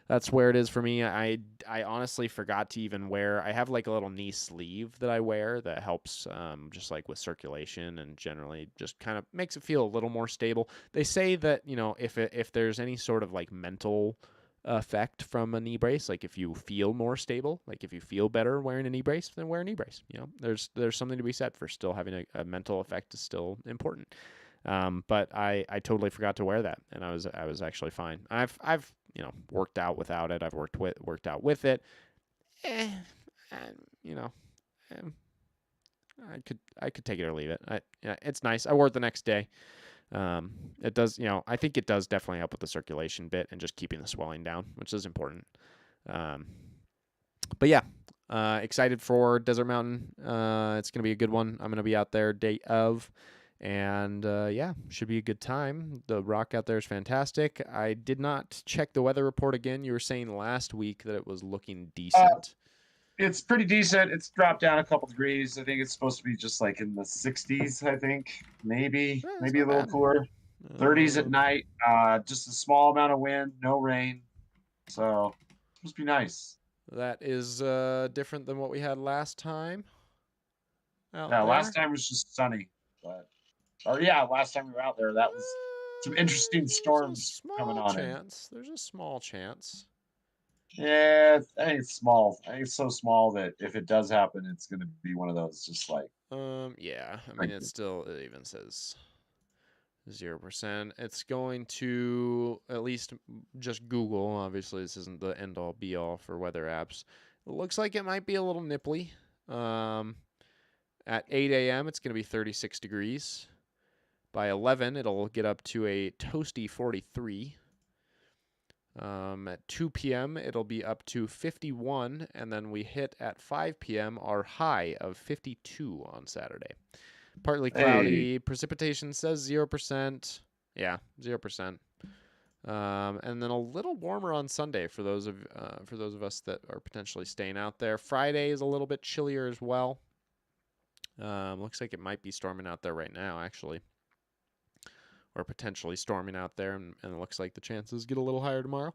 that's where it is for me. I honestly forgot to even wear. I have a little knee sleeve that I wear that helps just with circulation and generally just kind of makes it feel a little more stable. They say that if there's any sort of mental effect from a knee brace, if you feel more stable, if you feel better wearing a knee brace, then wear a knee brace. There's something to be said for still having a mental effect is still important. But I totally forgot to wear that, and I was actually fine. I've worked out without it. I've worked out with it. Eh, you know, eh, I could take it or leave it. It's nice. I wore it the next day. It does, I think it does definitely help with the circulation bit and just keeping the swelling down, which is important. But yeah, excited for Desert Mountain. It's gonna be a good one. I'm gonna be out there day of. And yeah, should be a good time. The rock out there is fantastic. I did not check the weather report again. You were saying last week that it was looking decent. It's pretty decent. It's dropped down a couple degrees. I think it's supposed to be just in the 60s, I think. Maybe a little cooler. 30s at night. Just a small amount of wind, no rain. So it's supposed to be nice. That is different than what we had last time. Last time was just sunny. Last time we were out there, that was some interesting storms coming on in. There's a small chance. Yeah, I think it's small. I think it's so small that if it does happen, it's going to be one of those just yeah. I mean, it even says 0%. It's going to, at least just Google. Obviously, this isn't the end all be all for weather apps. It looks like it might be a little nipply. At 8 a.m., it's going to be 36 degrees. By 11, it'll get up to a toasty 43. At 2 p.m., it'll be up to 51, and then we hit at 5 p.m. our high of 52 on Saturday. Partly cloudy. Hey. Precipitation says 0%. Yeah, 0%. And then a little warmer on Sunday for those of us that are potentially staying out there. Friday is a little bit chillier as well. Looks like it might be storming out there right now, actually. Or potentially storming out there, and it looks like the chances get a little higher tomorrow.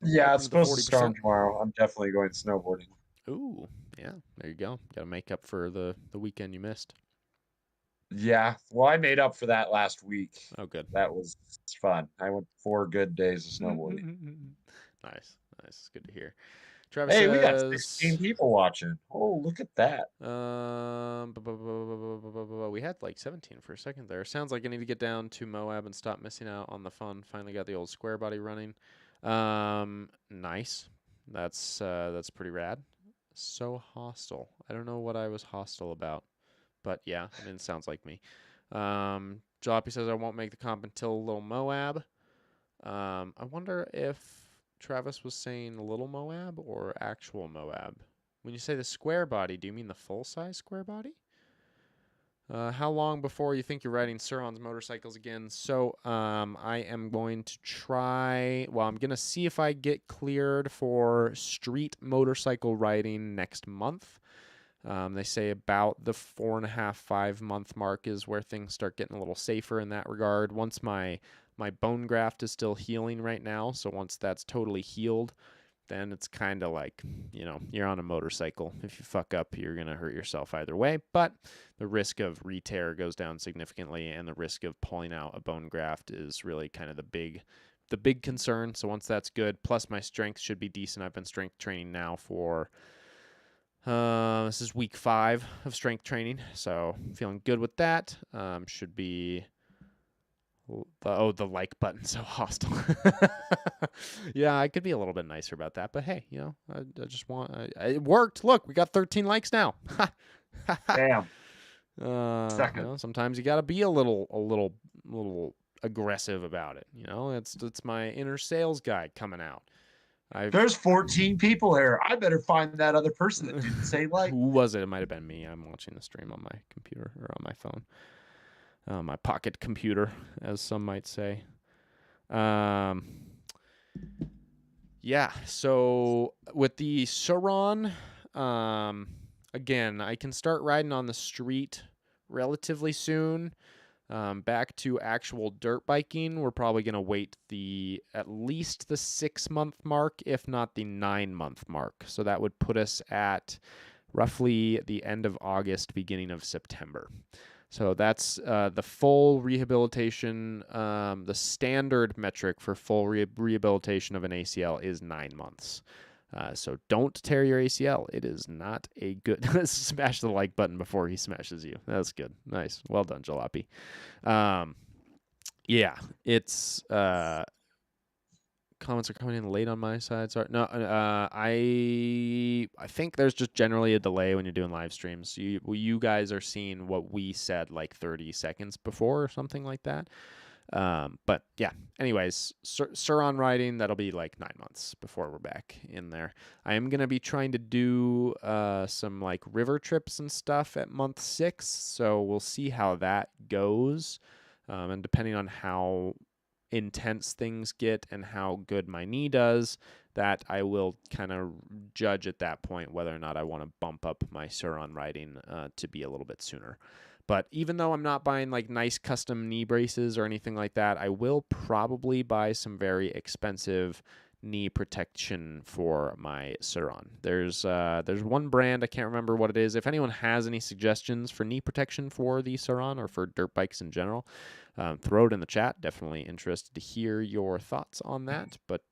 Yeah, it's supposed to storm tomorrow. I'm definitely going snowboarding. Ooh, yeah, there you go. Got to make up for the weekend you missed. Yeah, well, I made up for that last week. Oh, good. That was fun. I went 4 good days of snowboarding. Nice. It's good to hear. Travis hey, says, we got 16 people watching. Oh, look at that. We had 17 for a second there. Sounds like I need to get down to Moab and stop missing out on the fun. Finally got the old square body running. Nice. That's pretty rad. so hostile? I don't know what I was hostile about, but yeah, I mean, it sounds like me. Jalopy says I won't make the comp until Little Moab. I wonder if Travis was saying Little Moab or actual Moab. When you say the square body, do you mean the full-size square body? How long before you think you're riding Suron's motorcycles again? So I am going to try. Well, I'm going to see if I get cleared for street motorcycle riding next month. They say about the 4.5, 5 month mark is where things start getting a little safer in that regard. Once my bone graft is still healing right now, so once that's totally healed, then it's kind of like, you're on a motorcycle. If you fuck up, you're going to hurt yourself either way. But the risk of re-tear goes down significantly, and the risk of pulling out a bone graft is really kind of the big concern. So once that's good, plus my strength should be decent. I've been strength training now for, this is week 5 of strength training. So feeling good with that. Should be... the like button so hostile. Yeah, I could be a little bit nicer about that, but hey, I just want it worked. Look, we got 13 likes now. Damn. Second. Sometimes you got to be a little aggressive about it. It's my inner sales guy coming out. There's 14 people here. I better find that other person that didn't say like. Who was it? It might have been me. I'm watching the stream on my computer or on my phone. My pocket computer, as some might say. Yeah, so with the Suron, again, I can start riding on the street relatively soon. Back to actual dirt biking, we're probably going to wait at least the 6-month mark, if not the 9-month mark. So that would put us at roughly the end of August, beginning of September. So that's the full rehabilitation. The standard metric for full rehabilitation of an ACL is 9 months. So don't tear your ACL. It is not a good... Smash the like button before he smashes you. That's good. Nice. Well done, Jalopy. Yeah, it's... Comments are coming in late on my side. Sorry. No, I think there's just generally a delay when you're doing live streams. You guys are seeing what we said like 30 seconds before or something like that. But yeah, anyways, Suron riding, that'll be like 9 months before we're back in there. I am going to be trying to do some like river trips and stuff at month 6. So we'll see how that goes. And depending on how intense things get and how good my knee does, that I will kind of judge at that point whether or not I want to bump up my Suron riding to be a little bit sooner. But even though I'm not buying like nice custom knee braces or anything like that, I will probably buy some very expensive knee protection for my Suron. There's one brand, I can't remember what it is. If anyone has any suggestions for knee protection for the Suron or for dirt bikes in general, throw it in the chat. Definitely interested to hear your thoughts on that. But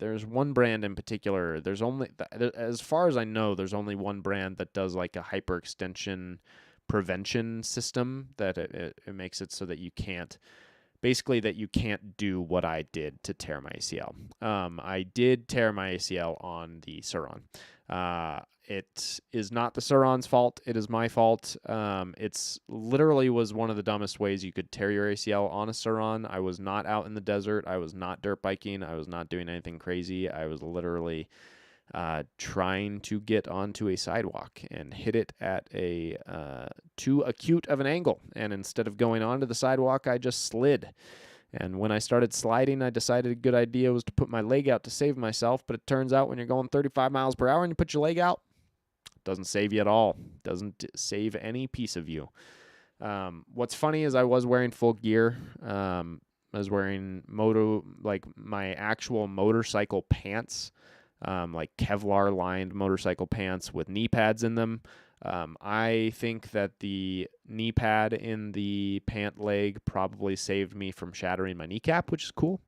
there's one brand in particular. There's only, as far as I know, there's only one brand that does like a hyperextension prevention system that it makes it so that you can't do what I did to tear my ACL. I did tear my ACL on the Suron. It is not the Suron's fault. It is my fault. It's literally was one of the dumbest ways you could tear your ACL on a Suron. I was not out in the desert. I was not dirt biking. I was not doing anything crazy. I was literally trying to get onto a sidewalk and hit it at a too acute of an angle. And instead of going onto the sidewalk, I just slid. And when I started sliding, I decided a good idea was to put my leg out to save myself. But it turns out when you're going 35 miles per hour and you put your leg out, it doesn't save you at all. It doesn't save any piece of you. What's funny is I was wearing full gear. I was wearing my actual motorcycle pants, like Kevlar lined motorcycle pants with knee pads in them. I think that the knee pad in the pant leg probably saved me from shattering my kneecap, which is cool,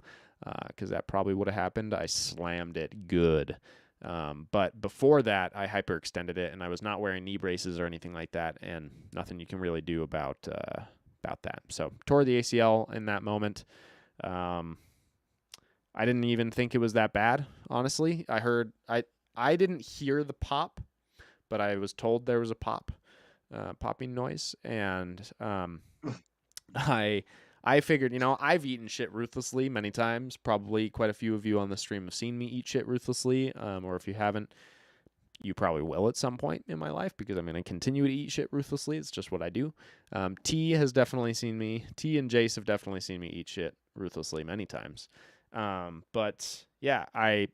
because that probably would have happened. I slammed it good. But before that, I hyperextended it, and I was not wearing knee braces or anything like that, and nothing you can really do about that. So tore the ACL in that moment. I didn't even think it was that bad, honestly. I I didn't hear the pop, but I was told there was a popping noise, and I figured, I've eaten shit ruthlessly many times. Probably quite a few of you on the stream have seen me eat shit ruthlessly, or if you haven't, you probably will at some point in my life, because I'm going to continue to eat shit ruthlessly. It's just what I do. T and Jace have definitely seen me eat shit ruthlessly many times. But yeah, I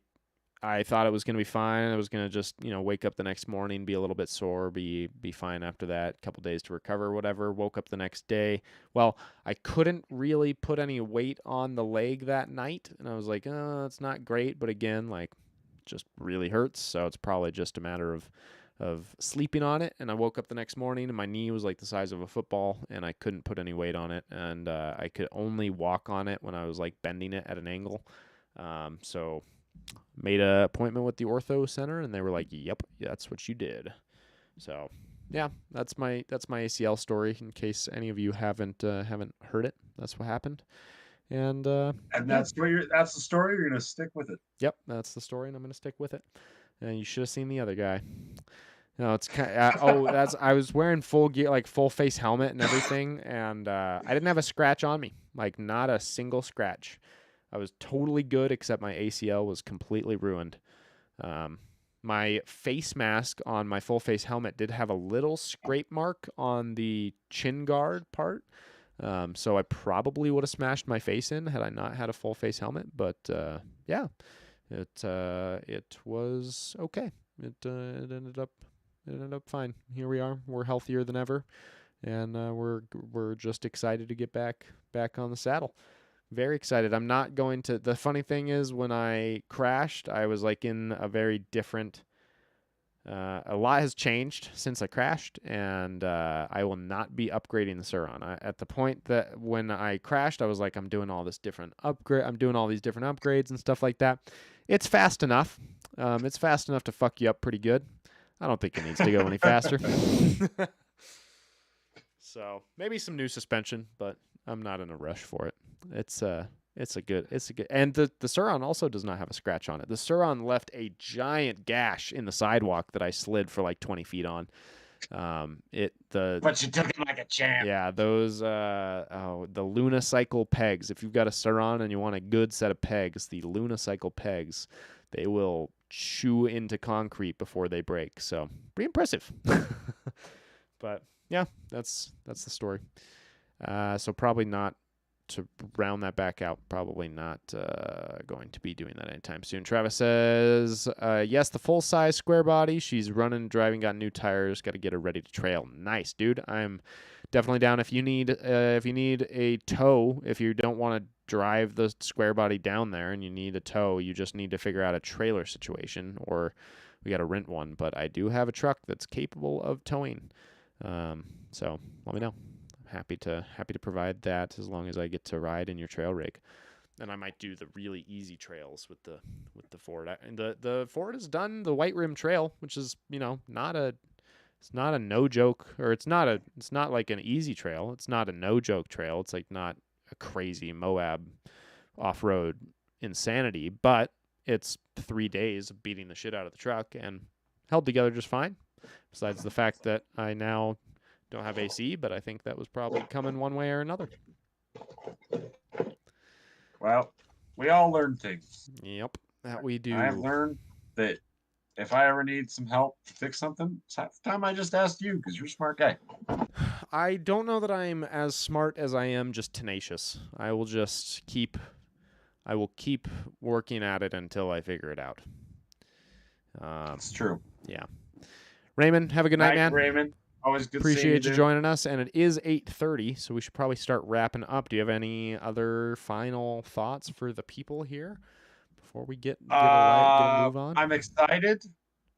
thought it was going to be fine. I was going to just, wake up the next morning, be a little bit sore, be fine after that, a couple days to recover, whatever. Woke up the next day. Well, I couldn't really put any weight on the leg that night, and I was like, oh, it's not great, but again, like, just really hurts, so it's probably just a matter of sleeping on it. And I woke up the next morning, and my knee was like the size of a football, and I couldn't put any weight on it, and I could only walk on it when I was like bending it at an angle. So made an appointment with the ortho center, and they were like, "Yep, that's what you did." So yeah, that's my ACL story. In case any of you haven't heard it, that's what happened. And that's the story. You're gonna stick with it. Yep, that's the story, and I'm gonna stick with it. And you should have seen the other guy. No, it's kind I was wearing full gear, like full face helmet and everything, and I didn't have a scratch on me, like not a single scratch. I was totally good, except my ACL was completely ruined. My face mask on my full face helmet did have a little scrape mark on the chin guard part. So I probably would have smashed my face in had I not had a full face helmet. But yeah, it was okay. It ended up fine. Here we are. We're healthier than ever, and we're just excited to get back on the saddle. Very excited. I'm not going to. The funny thing is, when I crashed, I was like in a very different. A lot has changed since I crashed, and I will not be upgrading the Suron. At the point that when I crashed, I was like, I'm doing all these different upgrades and stuff like that. It's fast enough. It's fast enough to fuck you up pretty good. I don't think it needs to go any faster. So maybe some new suspension, but I'm not in a rush for it. It's a good, and the Suron also does not have a scratch on it. The Suron left a giant gash in the sidewalk that I slid for like 20 feet on. But you took it like a champ. Yeah, those the Lunicycle pegs. If you've got a Suron and you want a good set of pegs, the Lunicycle pegs, they will chew into concrete before they break. So pretty impressive. But yeah, that's the story. So probably not. To round that back out, probably not going to be doing that anytime soon. Travis says, yes, the full-size square body. She's running, driving, got new tires, got to get her ready to trail. Nice, dude. I'm definitely down. If you need a tow, if you don't want to drive the square body down there and you need a tow, you just need to figure out a trailer situation, or we got to rent one. But I do have a truck that's capable of towing. So let me know. Happy to provide that as long as I get to ride in your trail rig. And I might do the really easy trails with the Ford. And the Ford has done the White Rim Trail, which is not a no joke, or it's not like an easy trail. It's not a no joke trail. It's like not a crazy Moab off road insanity, but it's 3 days of beating the shit out of the truck and held together just fine. Besides the fact that I now don't have AC, but I think that was probably coming one way or another. Well, we all learn things. Yep, that we do. I've learned that if I ever need some help to fix something, it's half the time I just ask you because you're a smart guy. I don't know that I'm as smart as I am just tenacious. I will keep working at it until I figure it out. That's true. Yeah. Raymond, have a good night, man. Raymond. Always good. Appreciate you joining us, and it is 8:30, so we should probably start wrapping up. Do you have any other final thoughts for the people here before we get a move on? I'm excited,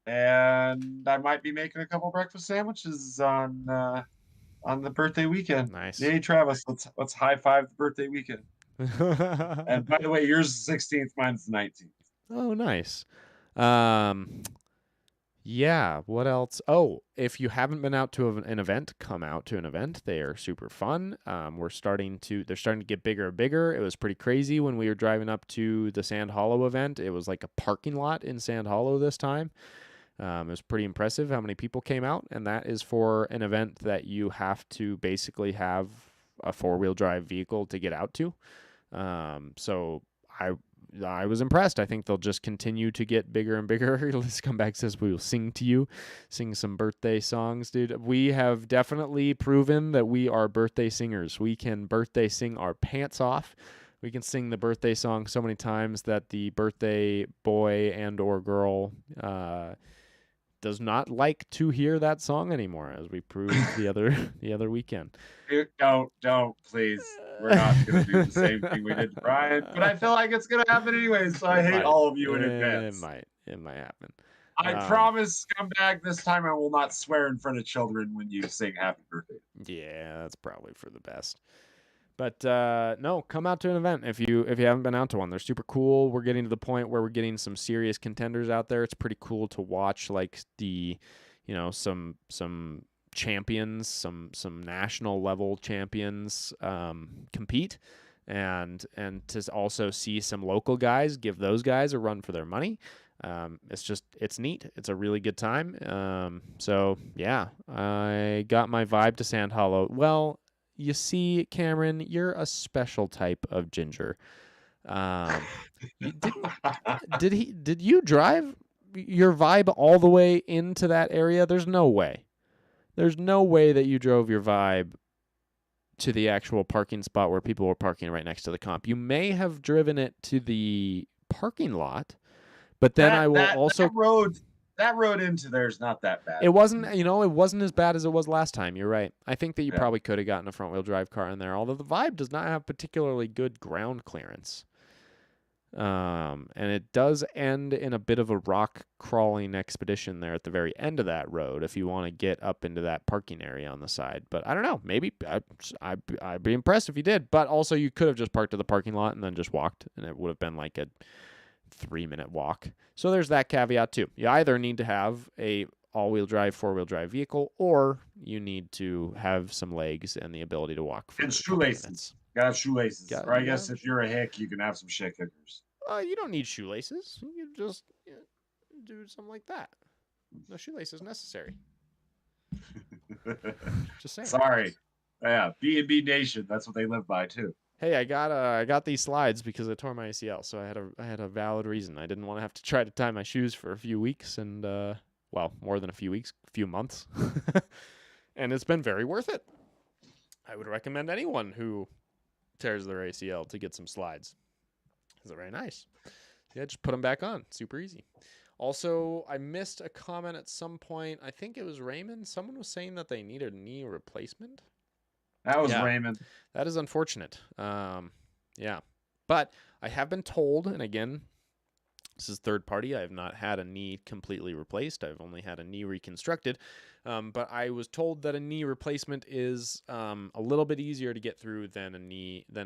and I might be making a couple breakfast sandwiches on the birthday weekend. Nice. Yay, Travis! Let's high five the birthday weekend. And by the way, yours is the 16th, mine's the 19th. Oh, nice. Yeah, what else? Oh, if you haven't been out to an event, come out to an event. They are super fun. They're starting to get bigger and bigger. It was pretty crazy when we were driving up to the Sand Hollow event. It was like a parking lot in Sand Hollow this time. It was pretty impressive how many people came out, and that is for an event that you have to basically have a four-wheel drive vehicle to get out to. So I was impressed. I think they'll just continue to get bigger and bigger. Let's come back says we will sing to you, sing some birthday songs, dude. We have definitely proven that we are birthday singers. We can birthday sing our pants off. We can sing the birthday song so many times that the birthday boy and or girl does not like to hear that song anymore, as we proved the other weekend. Don't, please. We're not going to do the same thing we did to Brian, but I feel like it's going to happen anyway, so I hate all of you in advance. It might happen. I promise, scumbag, this time I will not swear in front of children when you sing happy birthday. Yeah, that's probably for the best. But no, come out to an event if you haven't been out to one. They're super cool. We're getting to the point where we're getting some serious contenders out there. It's pretty cool to watch, like some champions, some national level champions compete, and to also see some local guys give those guys a run for their money. It's neat. It's a really good time. So yeah, I got my vibe to Sand Hollow. Well, you see, Cameron, you're a special type of ginger. Did you drive your vibe all the way into that area? There's no way. There's no way that you drove your vibe to the actual parking spot where people were parking right next to the comp. You may have driven it to the parking lot, but then I will also that road into there is not that bad. It wasn't as bad as it was last time. You're right. I think that you probably could have gotten a front wheel drive car in there, although the Vibe does not have particularly good ground clearance. And it does end in a bit of a rock crawling expedition there at the very end of that road if you want to get up into that parking area on the side. But I don't know. Maybe I'd be impressed if you did. But also you could have just parked at the parking lot and then just walked, and it would have been like a 3-minute walk. So there's that caveat too. You either need to have a all-wheel drive, four-wheel drive vehicle, or you need to have some legs and the ability to walk for and shoelaces. Gotta have shoelaces. Or I guess if you're a hick, you can have some shit kickers. You don't need shoelaces. You just do something like that. No shoelaces necessary. Just saying. Sorry. Yeah, B&B Nation. That's what they live by too. Hey, I got these slides because I tore my ACL, so I had a valid reason. I didn't want to have to try to tie my shoes for a few weeks, and more than a few weeks, a few months, and it's been very worth it. I would recommend anyone who tears their ACL to get some slides. They're very nice. Yeah, just put them back on. Super easy. Also, I missed a comment at some point. I think it was Raymond. Someone was saying that they needed a knee replacement. That was Raymond. That is unfortunate. Yeah. But I have been told, and again, this is third party. I have not had a knee completely replaced. I've only had a knee reconstructed. But I was told that a knee replacement is a little bit easier to get through than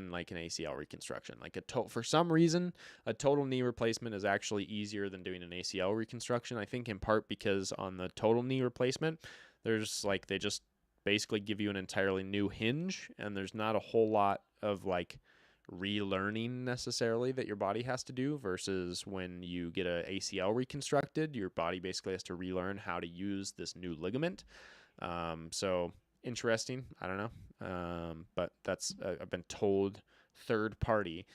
like an ACL reconstruction. Like for some reason, a total knee replacement is actually easier than doing an ACL reconstruction. I think in part because on the total knee replacement, there's like they just basically give you an entirely new hinge, and there's not a whole lot of like relearning necessarily that your body has to do, versus when you get a ACL reconstructed, your body basically has to relearn how to use this new ligament. So interesting. I don't know. But that's I've been told third party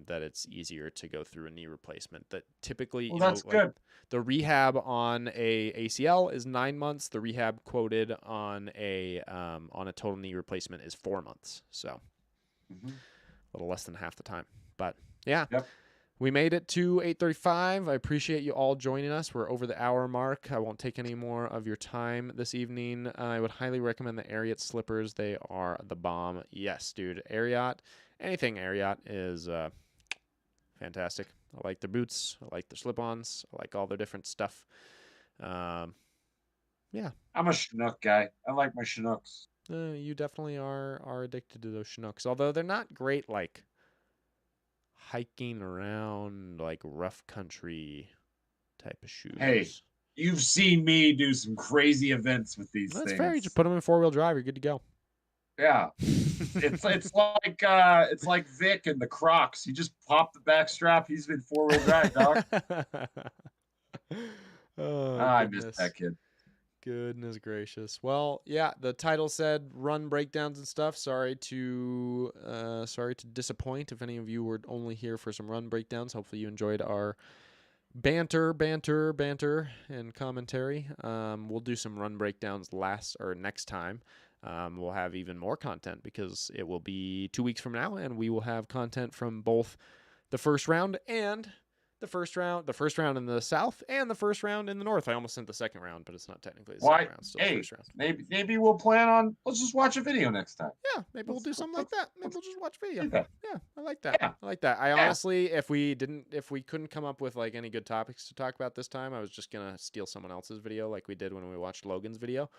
that it's easier to go through a knee replacement. That typically, that's good. The rehab on a ACL is 9 months. The rehab quoted on a total knee replacement is 4 months. So a little less than half the time. But yeah, we made it to 8:35. I appreciate you all joining us. We're over the hour mark. I won't take any more of your time this evening. I would highly recommend the Ariat slippers. They are the bomb. Yes, dude. Ariat. Anything Ariat is fantastic. I like their boots. I like their slip-ons. I like all their different stuff. Yeah. I'm a Chinook guy. I like my Chinooks. You definitely are addicted to those Chinooks, although they're not great like hiking around like rough country type of shoes. Hey, You've seen me do some crazy events with these That's things. fair. You just put them in 4-wheel drive. You're good to go. Yeah. It's like Vic and the Crocs. He just popped the back strap. He's been 4-wheel drive, dog. Oh, I miss goodness. that kid. Goodness gracious. Well, yeah, the title said run breakdowns and stuff. Sorry to disappoint if any of you were only here for some run breakdowns. Hopefully you enjoyed our banter, and commentary. We'll do some run breakdowns next time. We'll have even more content because it will be 2 weeks from now, and we will have content from both the first round and the first round in the South and the first round in the North. I almost sent the second round, but it's not technically the second round. It's still the first round. Maybe we'll plan on. Let's just watch a video next time. Yeah, maybe we'll do something like that. Maybe we'll just watch video. Do that. Yeah, I like that. Yeah. I like that. I honestly, if we couldn't come up with like any good topics to talk about this time, I was just gonna steal someone else's video like we did when we watched Logan's video.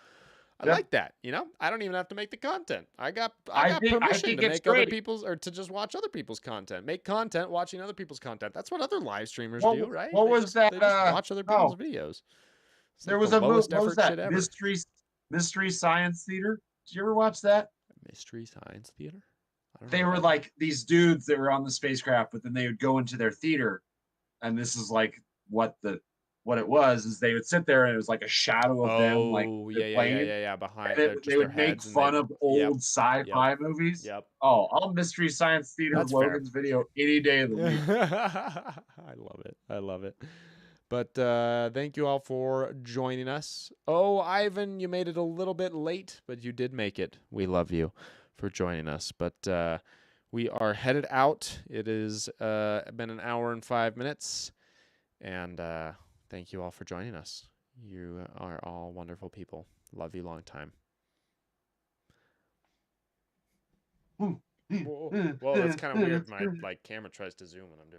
I like that. You know, I don't even have to make the content. I got permission to make other people's or to just watch other people's content. Make content watching other people's content. That's what other live streamers do, right? They just watch other people's videos. It's there like was the a lowest what was effort shit that ever. mystery science theater? Did you ever watch that? Mystery Science Theater? They were like these dudes that were on the spacecraft, but then they would go into their theater, and this is like what it was is they would sit there and it was like a shadow of them, like behind. And they would make fun of old sci-fi movies. Yep. Oh, I'll Mystery Science Theater Logan's video any day of the week. I love it. But thank you all for joining us. Oh, Ivan, you made it a little bit late, but you did make it. We love you for joining us. But we are headed out. It has been an hour and 5 minutes. And thank you all for joining us. You are all wonderful people. Love you long time. Whoa, that's kind of weird. My camera tries to zoom when I'm doing